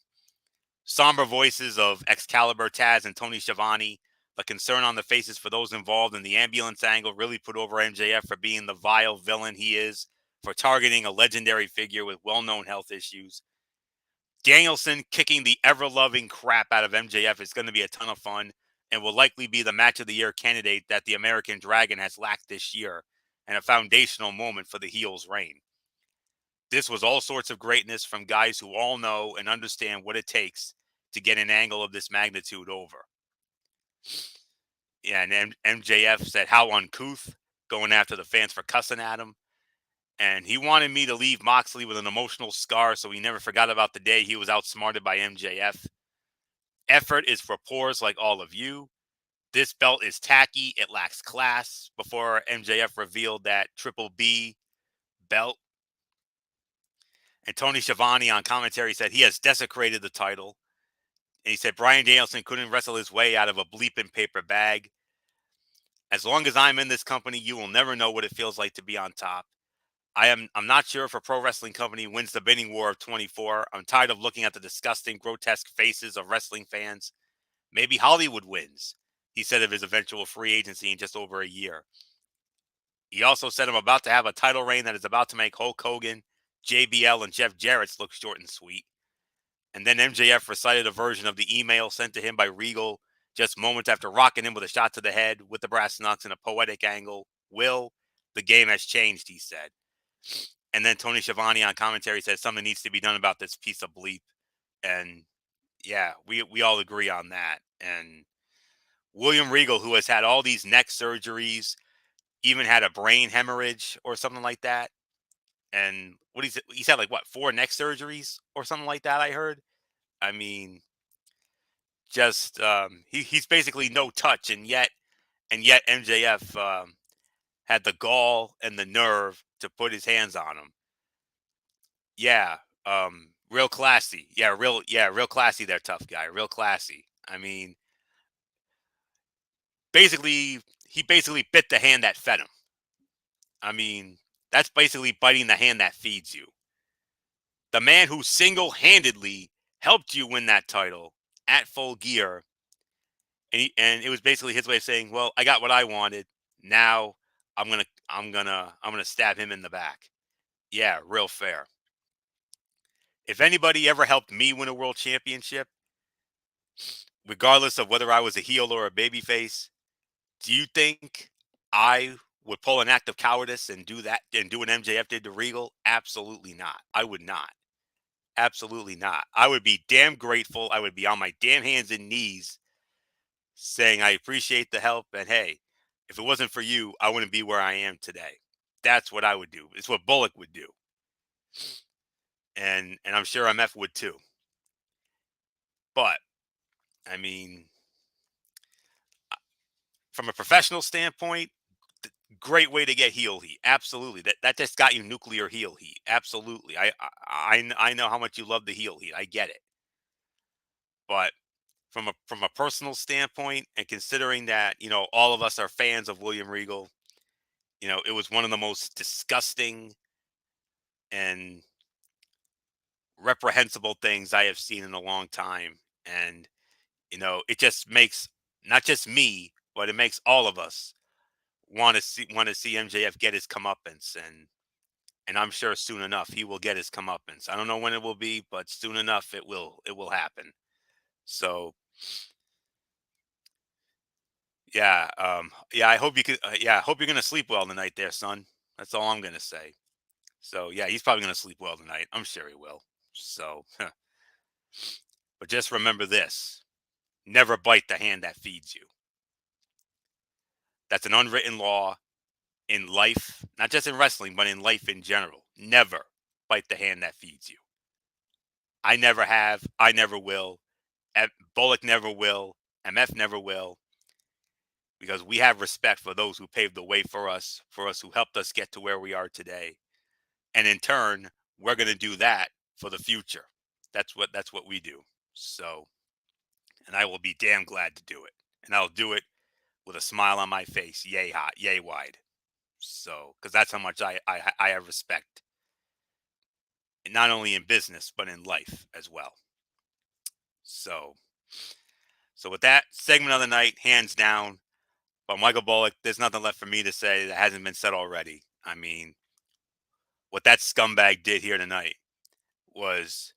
S2: Somber voices of Excalibur, Taz, and Tony Schiavone. The concern on the faces for those involved in the ambulance angle really put over MJF for being the vile villain he is, for targeting a legendary figure with well-known health issues. Danielson kicking the ever-loving crap out of MJF is going to be a ton of fun and will likely be the match of the year candidate that the American Dragon has lacked this year, and a foundational moment for the heel's reign. This was all sorts of greatness from guys who all know and understand what it takes to get an angle of this magnitude over. Yeah, and MJF said, "How uncouth," going after the fans for cussing at him. And he wanted me to leave Moxley with an emotional scar so he never forgot about the day he was outsmarted by MJF. Effort is for poors like all of you. This belt is tacky. It lacks class. Before MJF revealed that Triple B belt. And Tony Schiavone on commentary said he has desecrated the title. And he said Bryan Danielson couldn't wrestle his way out of a bleeping paper bag. As long as I'm in this company, you will never know what it feels like to be on top.
S4: I'm not sure if a pro wrestling company wins the bidding war of 24. I'm tired of looking at the disgusting, grotesque faces of wrestling fans. Maybe Hollywood wins, he said of his eventual free agency in just over a year. He also said I'm about to have a title reign that is about to make Hulk Hogan, JBL, and Jeff Jarrett's look short and sweet. And then MJF recited a version of the email sent to him by Regal just moments after rocking him with a shot to the head with the brass knucks in a poetic angle. Will, the game has changed, he said. And then Tony Schiavone on commentary said something needs to be done about this piece of bleep. And yeah, we all agree on that. And William Regal, who has had all these neck surgeries, even had a brain hemorrhage or something like that. And he's had like what, 4 neck surgeries or something like that, I heard. I mean, just he's basically no touch, and yet MJF had the gall and the nerve to put his hands on him. Yeah, real classy. Real classy there, tough guy. Real classy. I mean, he basically bit the hand that fed him. I mean, that's basically biting the hand that feeds you. The man who single-handedly helped you win that title at Full Gear, and it was basically his way of saying, "Well, I got what I wanted. Now I'm gonna stab him in the back." Yeah, real fair. If anybody ever helped me win a world championship, regardless of whether I was a heel or a babyface, do you think I would pull an act of cowardice and do that and do what MJF did to Regal? Absolutely not. I would not. Absolutely not. I would be damn grateful. I would be on my damn hands and knees saying I appreciate the help, and hey, if it wasn't for you, I wouldn't be where I am today. That's what I would do. It's what Bullock would do. And I'm sure MF would too. But I mean, from a professional standpoint, great way to get heel heat. Absolutely. That just got you nuclear heel heat. Absolutely. I know how much you love the heel heat. I get it. But from a personal standpoint, and considering that, all of us are fans of William Regal, it was one of the most disgusting and reprehensible things I have seen in a long time. And, it just makes not just me, but it makes all of us want to see MJF get his comeuppance, and I'm sure soon enough he will get his comeuppance. I don't know when it will be, but soon enough it will happen. So yeah, I hope you could. I hope you're gonna sleep well tonight, there, son. That's all I'm gonna say. So yeah, he's probably gonna sleep well tonight. I'm sure he will. So, but just remember this: never bite the hand that feeds you. That's an unwritten law in life, not just in wrestling, but in life in general. Never bite the hand that feeds you. I never have. I never will. Bullock never will. MF never will. Because we have respect for those who paved the way for us who helped us get to where we are today. And in turn, we're going to do that for the future. That's what we do. So, and I will be damn glad to do it. And I'll do it with a smile on my face, yay hot, yay wide. So, because that's how much I have respect, not only in business but in life as well. So with that segment of the night, hands down, but Michael Bullock, there's nothing left for me to say that hasn't been said already. I mean, what that scumbag did here tonight was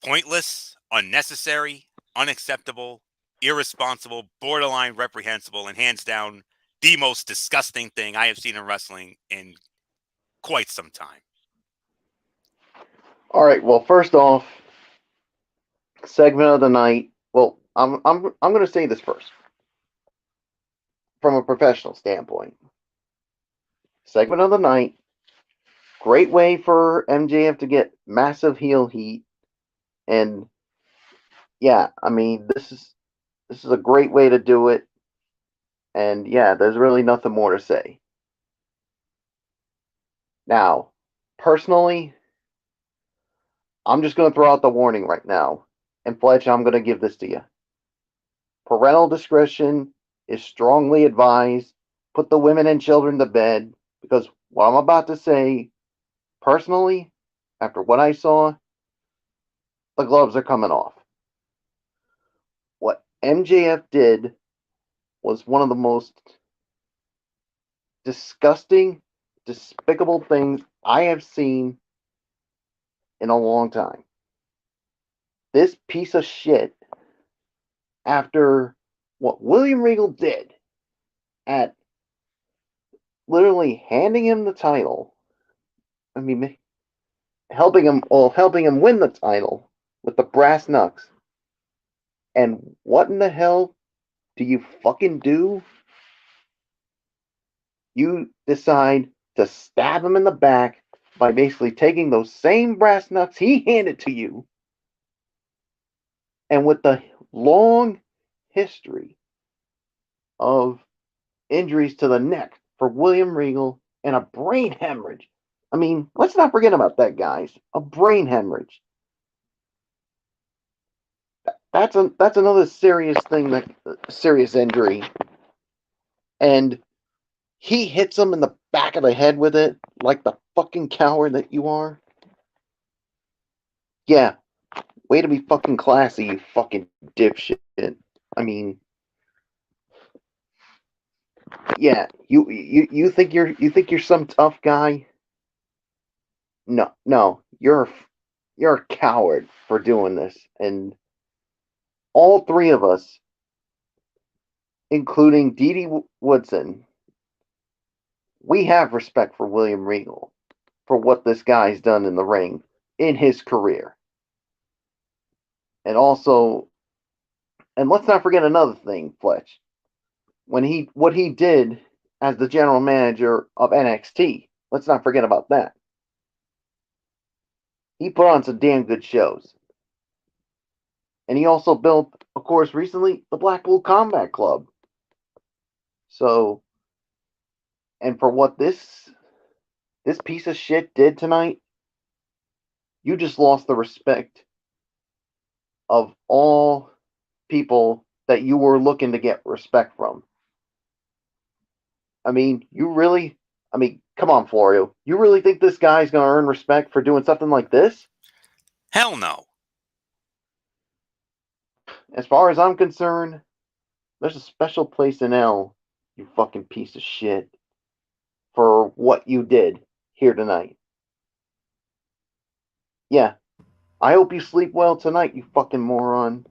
S4: pointless, unnecessary, unacceptable, irresponsible, borderline reprehensible, and hands down the most disgusting thing I have seen in wrestling in quite some time.
S3: All right. Well, first off, segment of the night. Well, I'm going to say this first from a professional standpoint. Segment of the night. Great way for MJF to get massive heel heat, and yeah, I mean this is a great way to do it, and yeah, there's really nothing more to say. Now, personally, I'm just going to throw out the warning right now, and Fletch, I'm going to give this to you. Parental discretion is strongly advised. Put the women and children to bed, because what I'm about to say, personally, after what I saw, the gloves are coming off. What MJF did was one of the most disgusting, despicable things I have seen in a long time. This piece of shit, after what William Regal did at literally handing him the title, I mean, helping him win the title with the brass knucks. And what in the hell do you fucking do? You decide to stab him in the back by basically taking those same brass knucks he handed to you. And with the long history of injuries to the neck for William Regal and a brain hemorrhage. I mean, let's not forget about that, guys. A brain hemorrhage. That's another serious thing, serious injury. And he hits him in the back of the head with it, like the fucking coward that you are. Yeah, way to be fucking classy, you fucking dipshit. I mean, yeah, you think you're some tough guy? No, you're a coward for doing this, and all three of us, including Dee Dee Woodson, we have respect for William Regal for what this guy's done in the ring in his career. And also, and let's not forget another thing, Fletch. What he did as the general manager of NXT, let's not forget about that. He put on some damn good shows. And he also built, of course, recently, the Blackpool Combat Club. So, and for what this piece of shit did tonight, you just lost the respect of all people that you were looking to get respect from. I mean, come on, Florio. You really think this guy's going to earn respect for doing something like this?
S4: Hell no.
S3: As far as I'm concerned, there's a special place in hell, you fucking piece of shit, for what you did here tonight. Yeah, I hope you sleep well tonight, you fucking moron.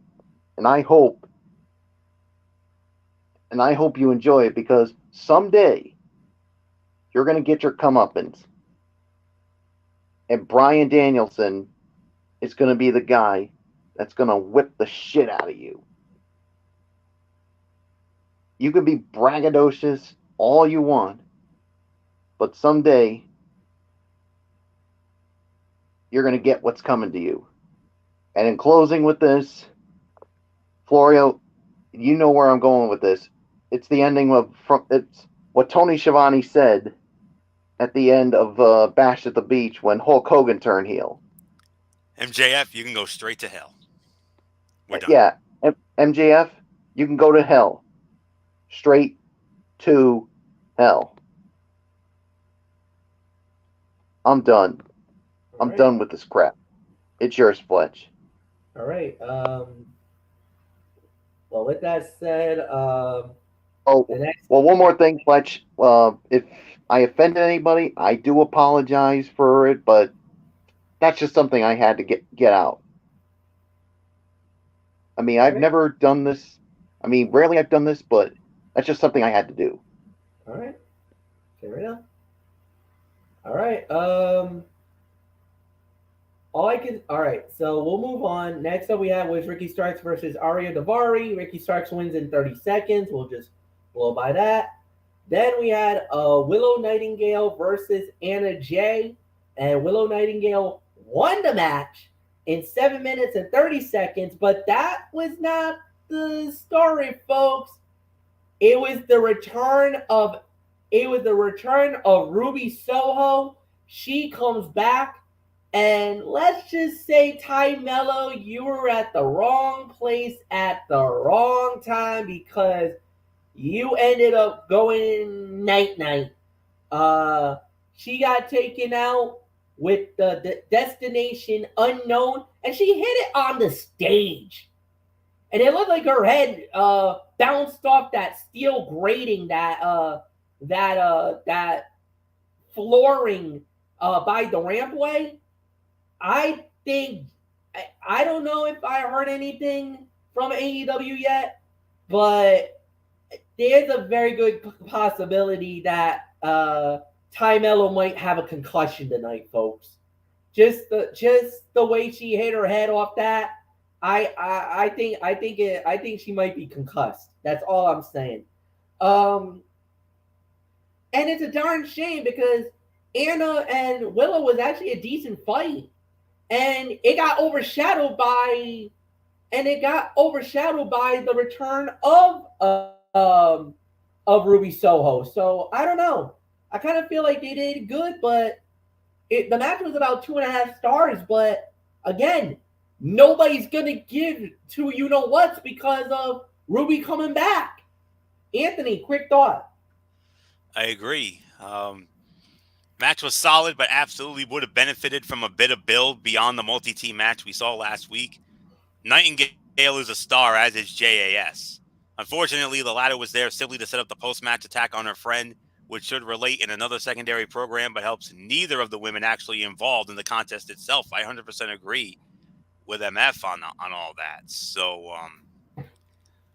S3: And I hope you enjoy it, because someday you're going to get your comeuppance. And Bryan Danielson is going to be the guy that's going to whip the shit out of you. You can be braggadocious all you want, but someday you're going to get what's coming to you. And in closing with this, Florio, you know where I'm going with this. It's the ending it's what Tony Schiavone said at the end of Bash at the Beach when Hulk Hogan turned heel.
S4: MJF, you can go straight to hell. We're done.
S3: Yeah, MJF, you can go to hell. Straight to hell. I'm done. I'm done with this crap. It's yours, Fletch.
S1: All right. Well, with that said,
S3: one more thing, Fletch. If I offended anybody, I do apologize for it, but that's just something I had to get out. I mean, I've never done this. I mean, rarely I've done this, but that's just something I had to do.
S1: All right. Fair enough. All right. All right. So we'll move on. Next up, we have was Ricky Starks versus Arya Daivari. Ricky Starks wins in 30 seconds. We'll just blow by that. Then we had Willow Nightingale versus Anna Jay, and Willow Nightingale won the match in 7 minutes and 30 seconds. But that was not the story, folks. It was the return of Ruby Soho. She comes back. And let's just say, Ty Mello, you were at the wrong place at the wrong time, because you ended up going night-night. she got taken out with the destination unknown, and she hit it on the stage. And it looked like her head bounced off that steel grating, that flooring by the rampway. I think I don't know if I heard anything from AEW yet, but there's a very good possibility that Ty Mello might have a concussion tonight, folks. Just the way she hit her head off that, I think she might be concussed. That's all I'm saying. Um, and it's a darn shame because Anna and Willow was actually a decent fight, and it got overshadowed by the return of Ruby Soho. So I don't know. I kind of feel like they did good, but the match was about 2.5 stars. But again, nobody's gonna give to you know what's because of Ruby coming back. Anthony, quick thought.
S4: I agree. Match was solid, but absolutely would have benefited from a bit of build beyond the multi-team match we saw last week. Nightingale is a star, as is JAS. Unfortunately, the latter was there simply to set up the post-match attack on her friend, which should relate in another secondary program, but helps neither of the women actually involved in the contest itself. I 100% agree with MF on all that. So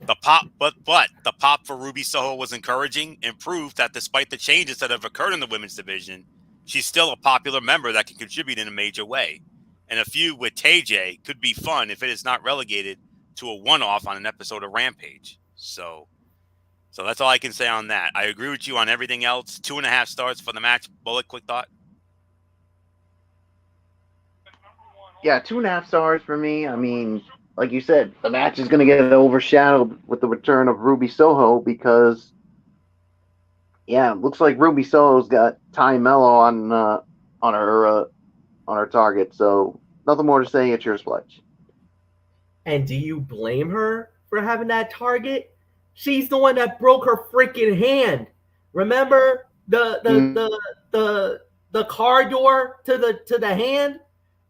S4: the pop for Ruby Soho was encouraging and proved that despite the changes that have occurred in the women's division, she's still a popular member that can contribute in a major way. And a feud with TJ could be fun if it is not relegated to a one-off on an episode of Rampage. So that's all I can say on that. I agree with you on everything else. 2.5 stars for the match. Bullet, quick thought.
S3: Yeah, 2.5 stars for me. I mean, like you said, the match is going to get overshadowed with the return of Ruby Soho because, yeah, it looks like Ruby Soho's got Ty Mello on her target. So nothing more to say. It's your Sledge.
S1: And do you blame her for having that target? She's the one that broke her freaking hand. Remember the car door to the hand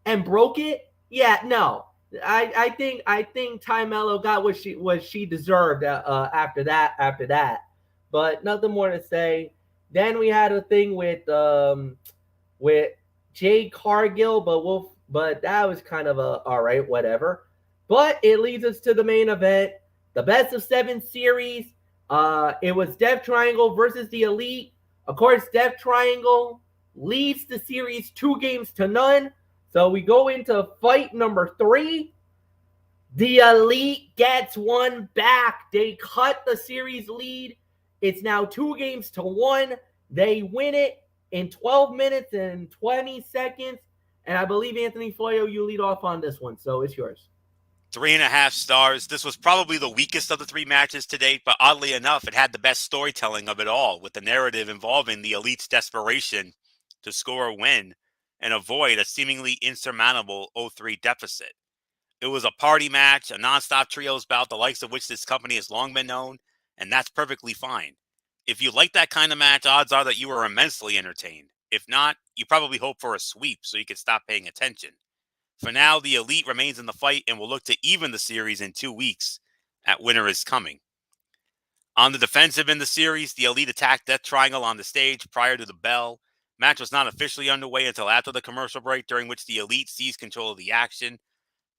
S1: and broke it? Yeah, no. I think Ty Mello got what she deserved after that. But nothing more to say. Then we had a thing with Jade Cargill, but that was kind of a all right, whatever. But it leads us to the main event, the best of 7 series. It was Death Triangle versus the Elite. Of course, Death Triangle leads the series 2-0. So we go into fight number 3. The Elite gets one back. They cut the series lead. It's now 2-1. They win it in 12 minutes and 20 seconds. And I believe, Anthony Floyo, you lead off on this one. So it's yours.
S4: 3.5 stars. This was probably the weakest of the 3 matches to date, but oddly enough, it had the best storytelling of it all, with the narrative involving the Elite's desperation to score a win and avoid a seemingly insurmountable 0-3 deficit. It was a party match, a nonstop trios bout, the likes of which this company has long been known, and that's perfectly fine. If you like that kind of match, odds are that you were immensely entertained. If not, you probably hope for a sweep so you can stop paying attention. For now, the Elite remains in the fight and will look to even the series in 2 weeks at Winter is Coming. On the defensive in the series, the Elite attacked Death Triangle on the stage prior to the bell. Match was not officially underway until after the commercial break, during which the Elite seized control of the action.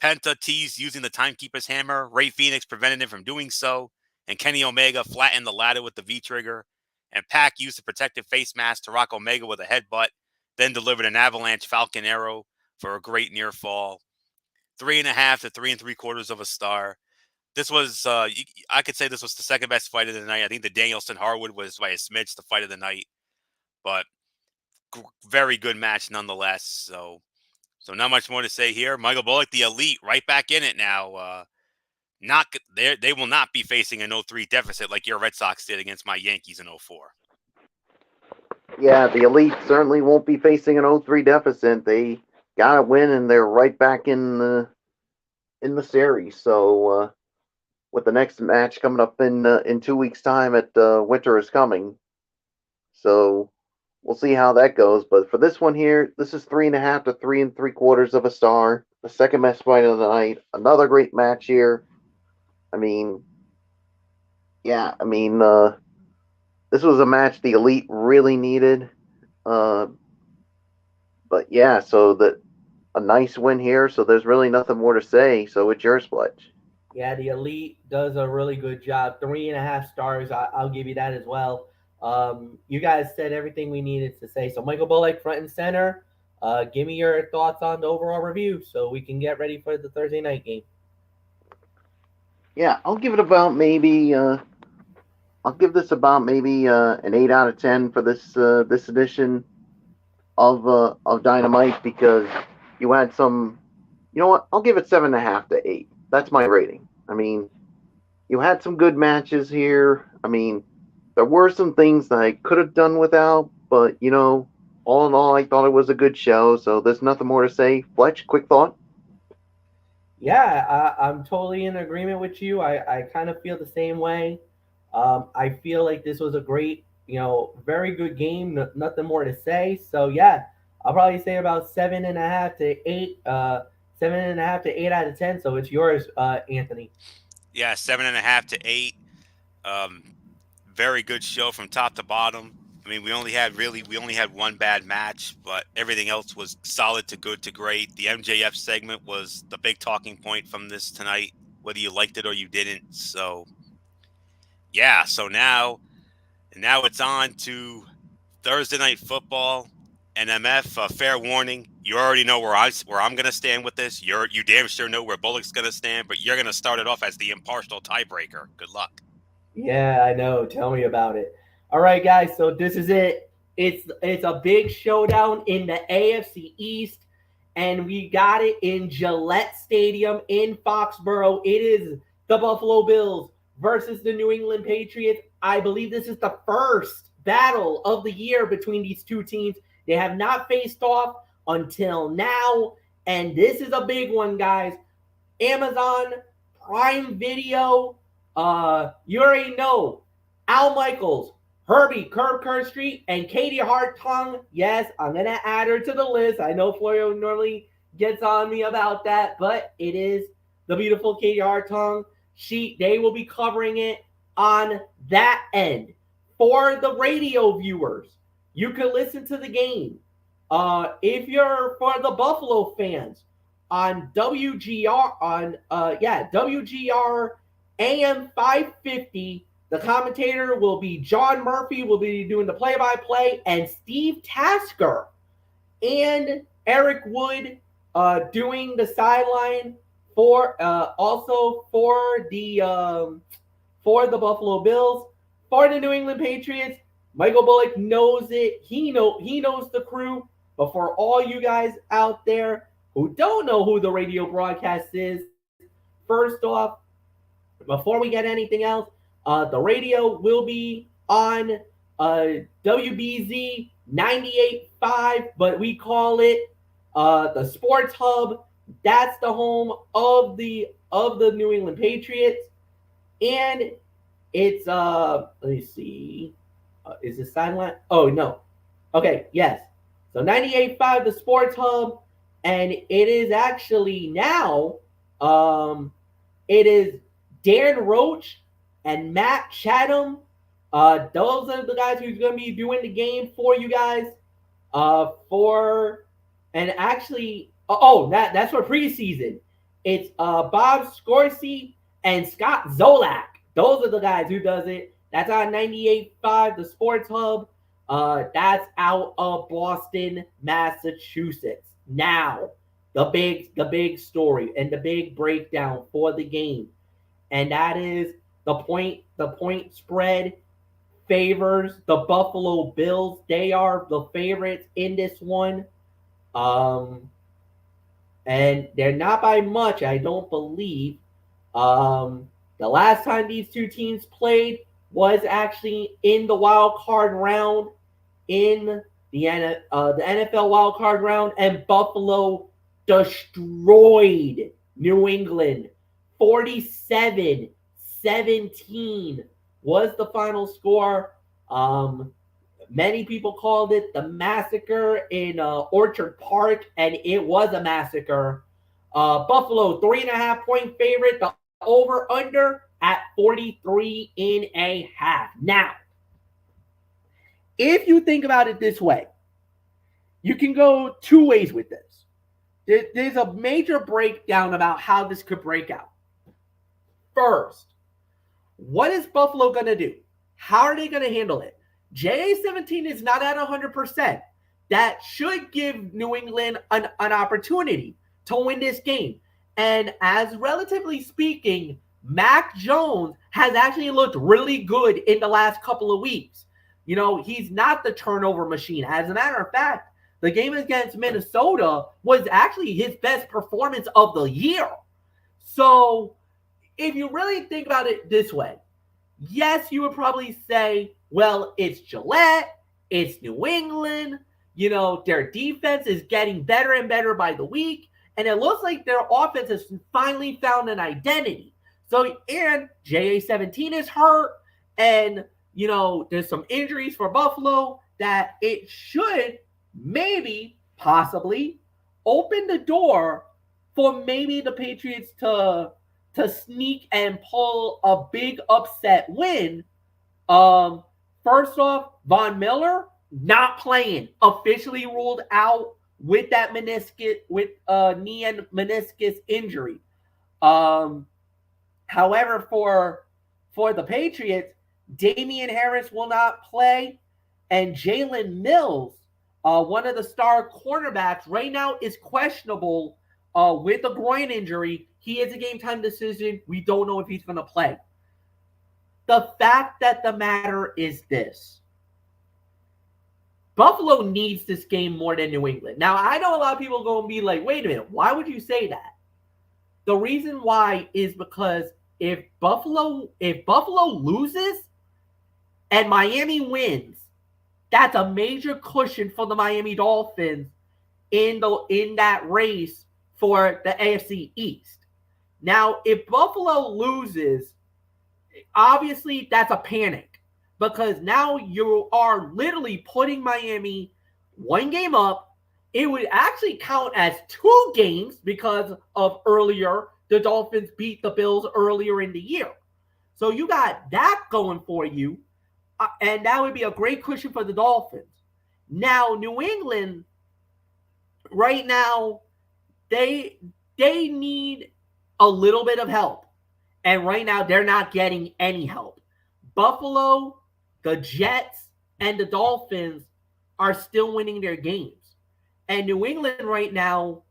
S4: Penta teased using the Timekeeper's hammer. Rey Fenix prevented him from doing so, and Kenny Omega flattened the ladder with the V-trigger. And Pac used a protective face mask to rock Omega with a headbutt, then delivered an avalanche Falcon Arrow for a great near fall. 3.5 to 3.75 of a star. This was, I could say this was the second best fight of the night. I think the Danielson Harwood was by a smidge the fight of the night, but very good match nonetheless. So not much more to say here. Michael Bullock, the Elite, right back in it now. They will not be facing an 0-3 deficit like your Red Sox did against my Yankees in 0-4.
S3: Yeah, the Elite certainly won't be facing an 0-3 deficit. They got a win, and they're right back in the series. So with the next match coming up in 2 weeks' time at Winter is Coming. So we'll see how that goes. But for this one here, this is 3.5 to 3 3/4 of a star. The second best fight of the night. Another great match here. I mean, yeah, I mean, this was a match the Elite really needed. But yeah, so that a nice win here. So there's really nothing more to say. So it's yours, Fletch.
S1: Yeah, the Elite does a really good job. 3.5 stars. I'll give you that as well. You guys said everything we needed to say. So Michael Bullock, front and center. Give me your thoughts on the overall review so we can get ready for the Thursday night game.
S3: Yeah, I'll give it about maybe. I'll give this about maybe an 8 out of 10 for this edition of Dynamite because you had some. You know what? I'll give it 7.5 to 8. That's my rating. I mean, you had some good matches here. I mean, there were some things that I could have done without, but all in all, I thought it was a good show. So there's nothing more to say. Fletch, quick thought.
S1: Yeah, I'm totally in agreement with you. I kind of feel the same way. I feel like this was a great, very good game. Nothing more to say. So yeah, I'll probably say about 7.5 to 8, 7.5 to 8 out of 10. So it's yours, Anthony.
S4: Yeah, 7.5 to 8. Very good show from top to bottom. I mean, we only had one bad match, but everything else was solid to good to great. The MJF segment was the big talking point from this tonight, whether you liked it or you didn't. So yeah, so now it's on to Thursday Night Football. And MF, fair warning, you already know where I'm gonna stand with this. You damn sure know where Bullock's gonna stand, but you're gonna start it off as the impartial tiebreaker. Good luck.
S1: Yeah, I know. Tell me about it. All right, guys. So this is it. It's a big showdown in the AFC East, and we got it in Gillette Stadium in Foxborough. It is the Buffalo Bills versus the New England Patriots. I believe this is the first battle of the year between these two teams. They have not faced off until now, and this is a big one, guys. Amazon Prime Video. You already know Al Michaels, Herbie, Curb Street, and Katie Hartung. Yes, I'm gonna add her to the list. I know Florio normally gets on me about that, but it is the beautiful Katie Hartung. They will be covering it on that end. For the radio viewers, you can listen to the game. If you're for the Buffalo fans, on WGR AM 550. The commentator will be John Murphy, will be doing the play-by-play, and Steve Tasker and Eric Wood doing the sideline for also for the Buffalo Bills. For the New England Patriots, Michael Bullock knows it. He knows the crew. But for all you guys out there who don't know who the radio broadcast is, first off, before we get anything else, the radio will be on WBZ 98.5, but we call it the Sports Hub. That's the home of the New England Patriots, and it's let me see, is it sideline? Oh no, okay, yes. So 98.5, the Sports Hub, and it is actually now it is Dan Roach and Matt Chatham. Those are the guys who's going to be doing the game for you guys. That's for preseason. It's Bob Scorsese and Scott Zolak. Those are the guys who does it. That's on 98.5, the Sports Hub. That's out of Boston, Massachusetts. Now, the big story and the big breakdown for the game. And that is the point spread favors the Buffalo Bills. They are the favorites in this one. And they're not by much, I don't believe. The last time these two teams played was actually in the wild card round in the NFL wild card round, and Buffalo destroyed New England. 47-17 was the final score. Many people called it the massacre in Orchard Park, and it was a massacre. Buffalo 3.5-point favorite. The over under at 43.5. Now, if you think about it this way, you can go two ways with this. There's a major breakdown about how this could break out. First, what is Buffalo going to do? How are they going to handle it? JA17 is not at 100%. That should give New England an opportunity to win this game. And as relatively speaking, Mac Jones has actually looked really good in the last couple of weeks. You know, he's not the turnover machine. As a matter of fact, the game against Minnesota was actually his best performance of the year. So if you really think about it this way, yes, you would probably say, well, it's Gillette, it's New England, you know, their defense is getting better and better by the week, and it looks like their offense has finally found an identity. So, and JA17 is hurt, and, you know, there's some injuries for Buffalo that it should maybe, possibly, open the door for maybe the Patriots to sneak and pull a big upset win. First off, Von Miller not playing, officially ruled out with that meniscus, with knee and meniscus injury. However, for the Patriots, Damian Harris will not play, and Jalen Mills, one of the star cornerbacks, right now is questionable with a groin injury. He is a game-time decision. We don't know if he's going to play. The fact that the matter is this. Buffalo needs this game more than New England. Now, I know a lot of people are going to be like, wait a minute, why would you say that? The reason why is because if Buffalo loses and Miami wins, that's a major cushion for the Miami Dolphins in that race for the AFC East. Now, if Buffalo loses, obviously that's a panic because now you are literally putting Miami one game up. It would actually count as 2 games because of earlier, the Dolphins beat the Bills earlier in the year. So you got that going for you, and that would be a great cushion for the Dolphins. Now, New England, right now, they need a little bit of help. And right now, they're not getting any help. Buffalo, the Jets, and the Dolphins are still winning their games. And New England right now,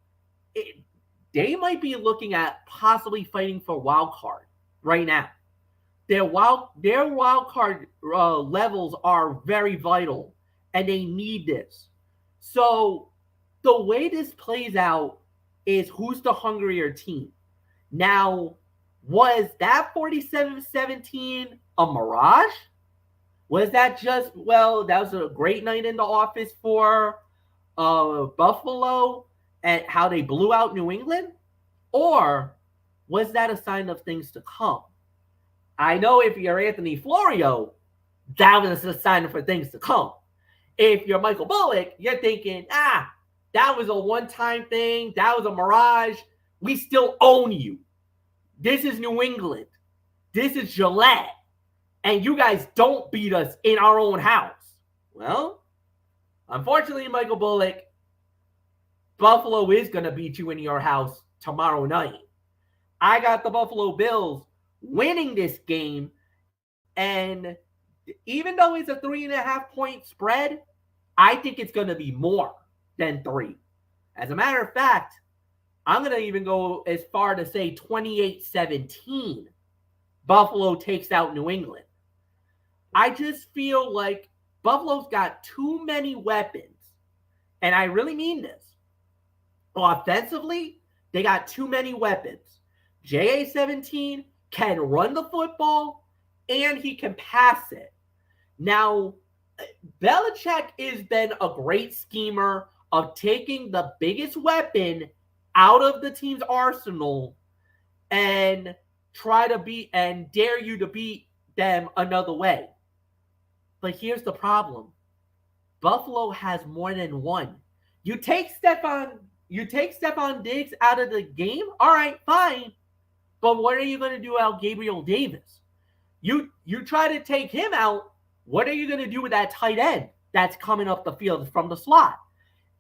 S1: they might be looking at possibly fighting for wild card right now. Their wild card levels are very vital, and they need this. So the way this plays out is who's the hungrier team. Now, was that 47-17 a mirage? Was that just, well, that was a great night in the office for Buffalo and how they blew out New England? Or was that a sign of things to come? I know if you're Anthony Florio, that was a sign for things to come. If you're Michael Bullock, you're thinking, that was a one-time thing. That was a mirage. We still own you. This is New England. This is Gillette. And you guys don't beat us in our own house. Well, unfortunately, Michael Bullock, Buffalo is going to beat you in your house tomorrow night. I got the Buffalo Bills winning this game. And even though it's a 3.5-point spread, I think it's going to be more than 3. As a matter of fact, I'm going to even go as far to say 28-17. Buffalo takes out New England. I just feel like Buffalo's got too many weapons. And I really mean this. Offensively, they got too many weapons. JA17 can run the football and he can pass it. Now, Belichick has been a great schemer of taking the biggest weapon out of the team's arsenal and try to beat and dare you to beat them another way. But here's the problem. Buffalo has more than one. You take Stephon Diggs out of the game, all right, fine. But what are you going to do about Gabriel Davis? You try to take him out, what are you going to do with that tight end that's coming up the field from the slot?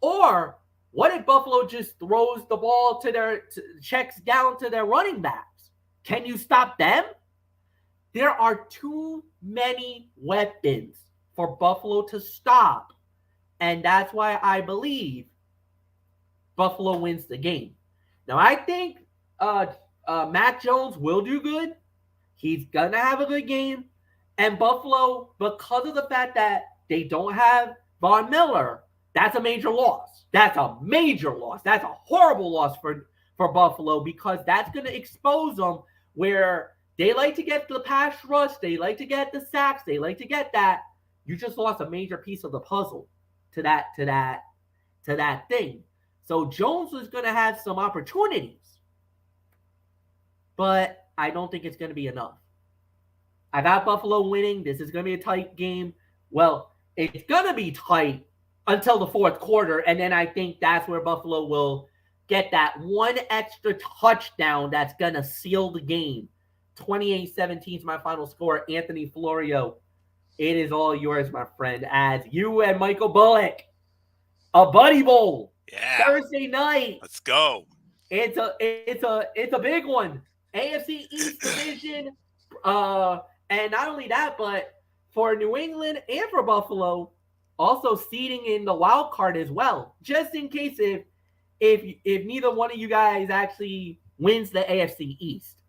S1: Or what if Buffalo just throws the ball checks down to their running backs? Can you stop them? There are too many weapons for Buffalo to stop. And that's why I believe Buffalo wins the game. Now, I think Mac Jones will do good. He's going to have a good game. And Buffalo, because of the fact that they don't have Von Miller, that's a major loss. That's a major loss. That's a horrible loss for Buffalo, because that's going to expose them where they like to get the pass rush. They like to get the sacks. They like to get that. You just lost a major piece of the puzzle to that thing. So Jones is going to have some opportunities, but I don't think it's going to be enough. I got Buffalo winning. This is going to be a tight game. Well, it's going to be tight until the fourth quarter, and then I think that's where Buffalo will get that one extra touchdown that's going to seal the game. 28-17 is my final score. Anthony Florio, it is all yours, my friend, as you and Michael Bullock, a buddy bowl.
S4: Yeah.
S1: Thursday night.
S4: Let's go.
S1: It's a big one. AFC East division. And not only that, but for New England and for Buffalo, also seeding in the wild card as well. Just in case if neither one of you guys actually wins the AFC East.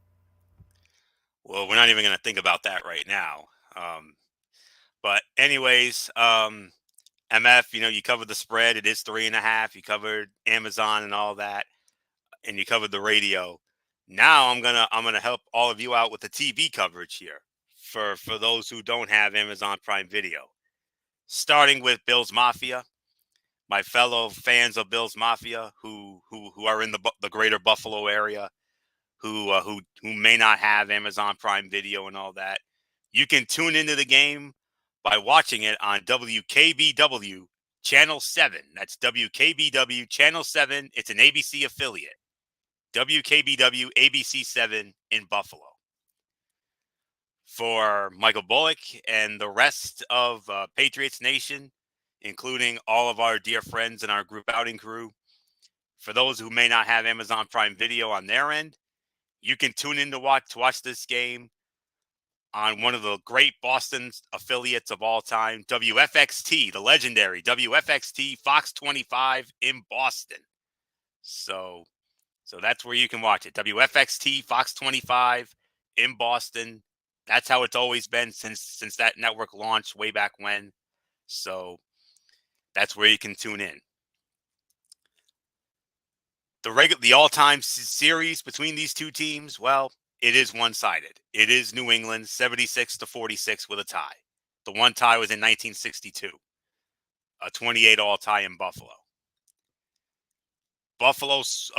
S4: Well, we're not even going to think about that right now. But anyways, MF, you covered the spread. It is 3.5. You covered Amazon and all that, and you covered the radio. Now I'm gonna help all of you out with the TV coverage here for those who don't have Amazon Prime Video. Starting with Bills Mafia, my fellow fans of Bills Mafia who are in the greater Buffalo area, who may not have Amazon Prime Video and all that. You can tune into the game by watching it on WKBW Channel 7. That's WKBW Channel 7. It's an ABC affiliate. WKBW ABC 7 in Buffalo. For Michael Bullock and the rest of Patriots Nation, including all of our dear friends in our group outing crew, for those who may not have Amazon Prime Video on their end, you can tune in to watch this game on one of the great Boston affiliates of all time, WFXT, the legendary WFXT Fox 25 in Boston. So that's where you can watch it. WFXT Fox 25 in Boston. That's how it's always been since that network launched way back when. So that's where you can tune in. The all-time series between these two teams, well, it is one-sided. It is New England 76-46 with a tie. The one tie was in 1962. A 28 all tie in Buffalo. Buffalo's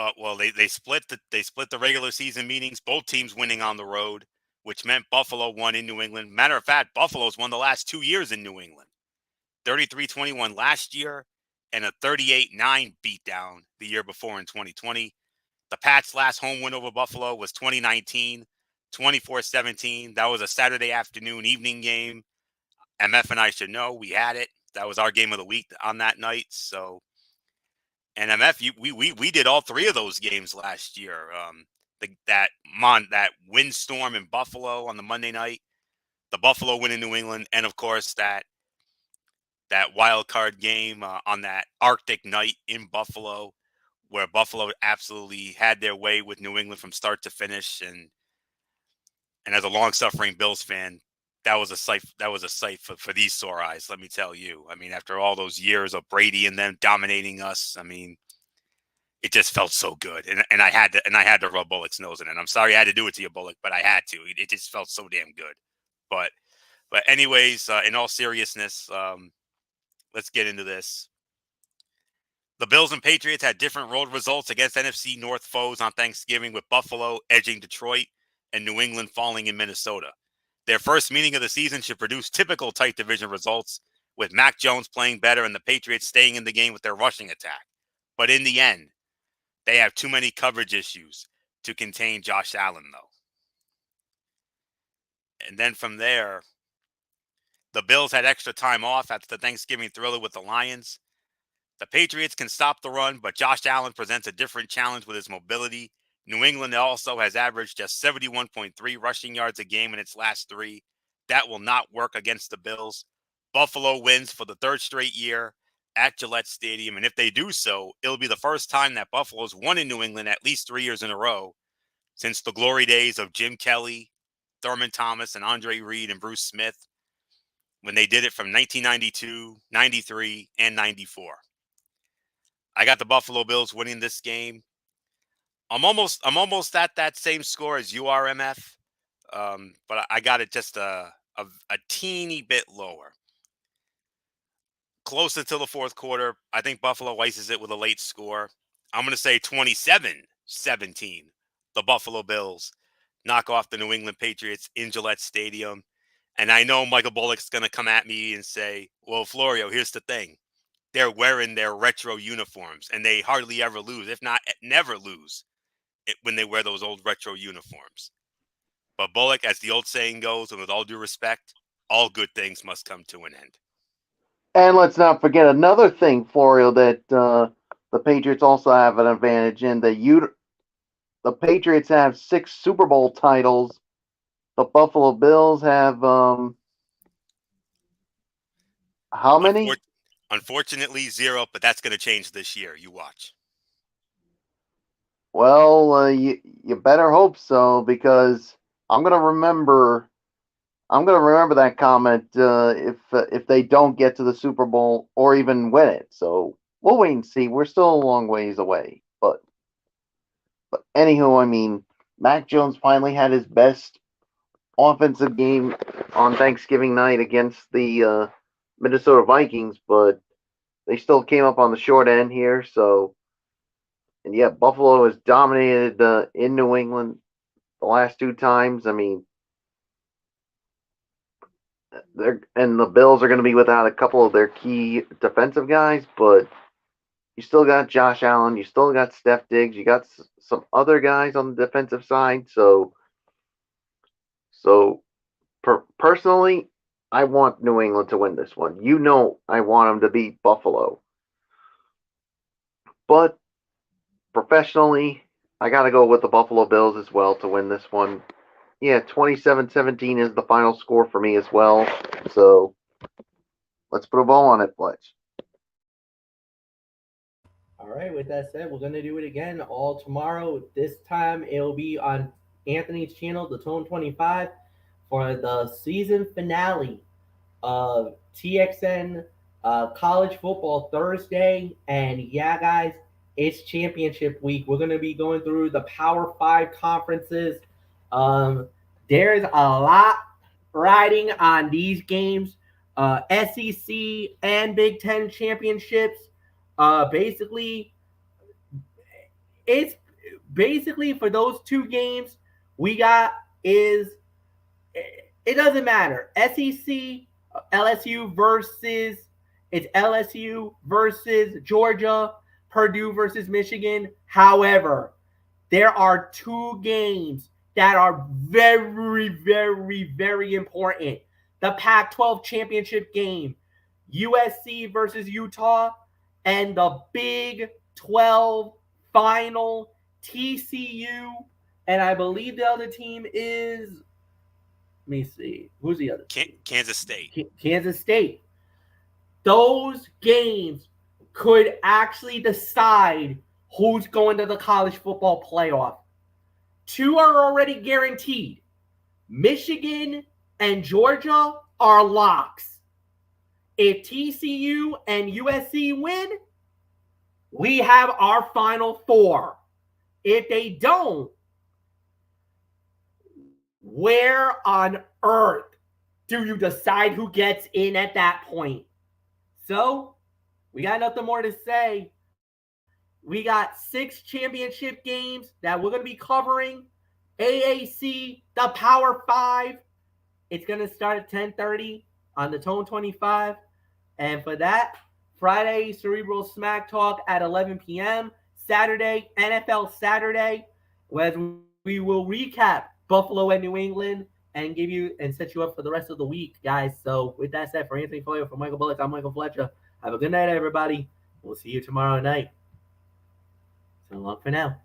S4: they split the regular season meetings, both teams winning on the road, which meant Buffalo won in New England. Matter of fact, Buffalo's won the last 2 years in New England. 33-21 last year and a 38-9 beatdown the year before in 2020. The Pats' last home win over Buffalo was 2019, 24-17. That was a Saturday afternoon evening game. MF and I should know we had it. That was our game of the week on that night. So, and MF, we did all three of those games last year. That windstorm in Buffalo on the Monday night, the Buffalo win in New England, and of course that wild card game on that Arctic night in Buffalo, where Buffalo absolutely had their way with New England from start to finish. And as a long-suffering Bills fan, that was a sight for these sore eyes, let me tell you. I mean, after all those years of Brady and them dominating us, I mean, it just felt so good. And I had to rub Bullock's nose in it. I'm sorry I had to do it to you, Bullock, but I had to. It just felt so damn good. But anyways, in all seriousness, let's get into this. The Bills and Patriots had different road results against NFC North foes on Thanksgiving, with Buffalo edging Detroit and New England falling in Minnesota. Their first meeting of the season should produce typical tight division results, with Mac Jones playing better and the Patriots staying in the game with their rushing attack. But in the end, they have too many coverage issues to contain Josh Allen, though. And then from there, the Bills had extra time off after the Thanksgiving thriller with the Lions. The Patriots can stop the run, but Josh Allen presents a different challenge with his mobility. New England also has averaged just 71.3 rushing yards a game in its last 3. That will not work against the Bills. Buffalo wins for the 3rd straight year at Gillette Stadium, and if they do so, it'll be the first time that Buffalo's won in New England at least 3 years in a row since the glory days of Jim Kelly, Thurman Thomas, and Andre Reed and Bruce Smith, when they did it from 1992, 93, and 94. I got the Buffalo Bills winning this game. I'm almost at that same score as you are, MF, but I got it just a teeny bit lower. Closer to the 4th quarter, I think Buffalo ices it with a late score. I'm going to say 27-17. The Buffalo Bills knock off the New England Patriots in Gillette Stadium. And I know Michael Bullock's going to come at me and say, well, Florio, here's the thing. They're wearing their retro uniforms, and they hardly ever lose, if not never lose, when they wear those old retro uniforms. But Bullock, as the old saying goes, and with all due respect, all good things must come to an end.
S3: And let's not forget another thing, Florio, that the Patriots also have an advantage in. The Patriots have 6 Super Bowl titles. The Buffalo Bills have how many?
S4: Unfortunately, 0, but that's going to change this year. You watch.
S3: Well, you better hope so, because I'm gonna remember that comment if they don't get to the Super Bowl or even win it. So we'll wait and see. We're still a long ways away, but anywho, I mean, Mac Jones finally had his best offensive game on Thanksgiving night against the Minnesota Vikings, but they still came up on the short end here. So, and yet Buffalo has dominated in New England the last 2 times. I mean, the Bills are going to be without a couple of their key defensive guys, but you still got Josh Allen, you still got Steph Diggs, you got some other guys on the defensive side. So personally, I want New England to win this one. You know, I want them to beat Buffalo. But professionally, I got to go with the Buffalo Bills as well to win this one. Yeah, 27-17 is the final score for me as well. So let's put a ball on it, Fletch.
S1: All right, with that said, we're going to do it again all tomorrow. This time it'll be on Anthony's channel, the Tone 25, for the season finale of TXN College Football Thursday. And yeah, guys, it's championship week. We're going to be going through the Power 5 conferences. There's a lot riding on these games. SEC and Big Ten championships. Basically, it's basically for those 2 games we got is it doesn't matter. SEC, LSU versus Georgia, Purdue versus Michigan. However, there are 2 games that are very, very, very important. The Pac-12 championship game, USC versus Utah, and the Big 12 final, TCU, and I believe the other team is, let me see, who's the other team?
S4: Kansas State.
S1: Kansas State. Those games could actually decide who's going to the college football playoff. 2 are already guaranteed. Michigan and Georgia are locks. If TCU and USC win, we have our final 4. If they don't, where on earth do you decide who gets in at that point? So, we got nothing more to say. We got 6 championship games that we're going to be covering. AAC, the Power 5. It's going to start at 10:30 on the Tone 25. And for that, Friday, Cerebral Smack Talk at 11 p.m. Saturday, NFL Saturday, where we will recap Buffalo and New England and give you and set you up for the rest of the week, guys. So with that said, for Anthony Foyer, for Michael Bullock, I'm Michael Fletcher. Have a good night, everybody. We'll see you tomorrow night. So long for now.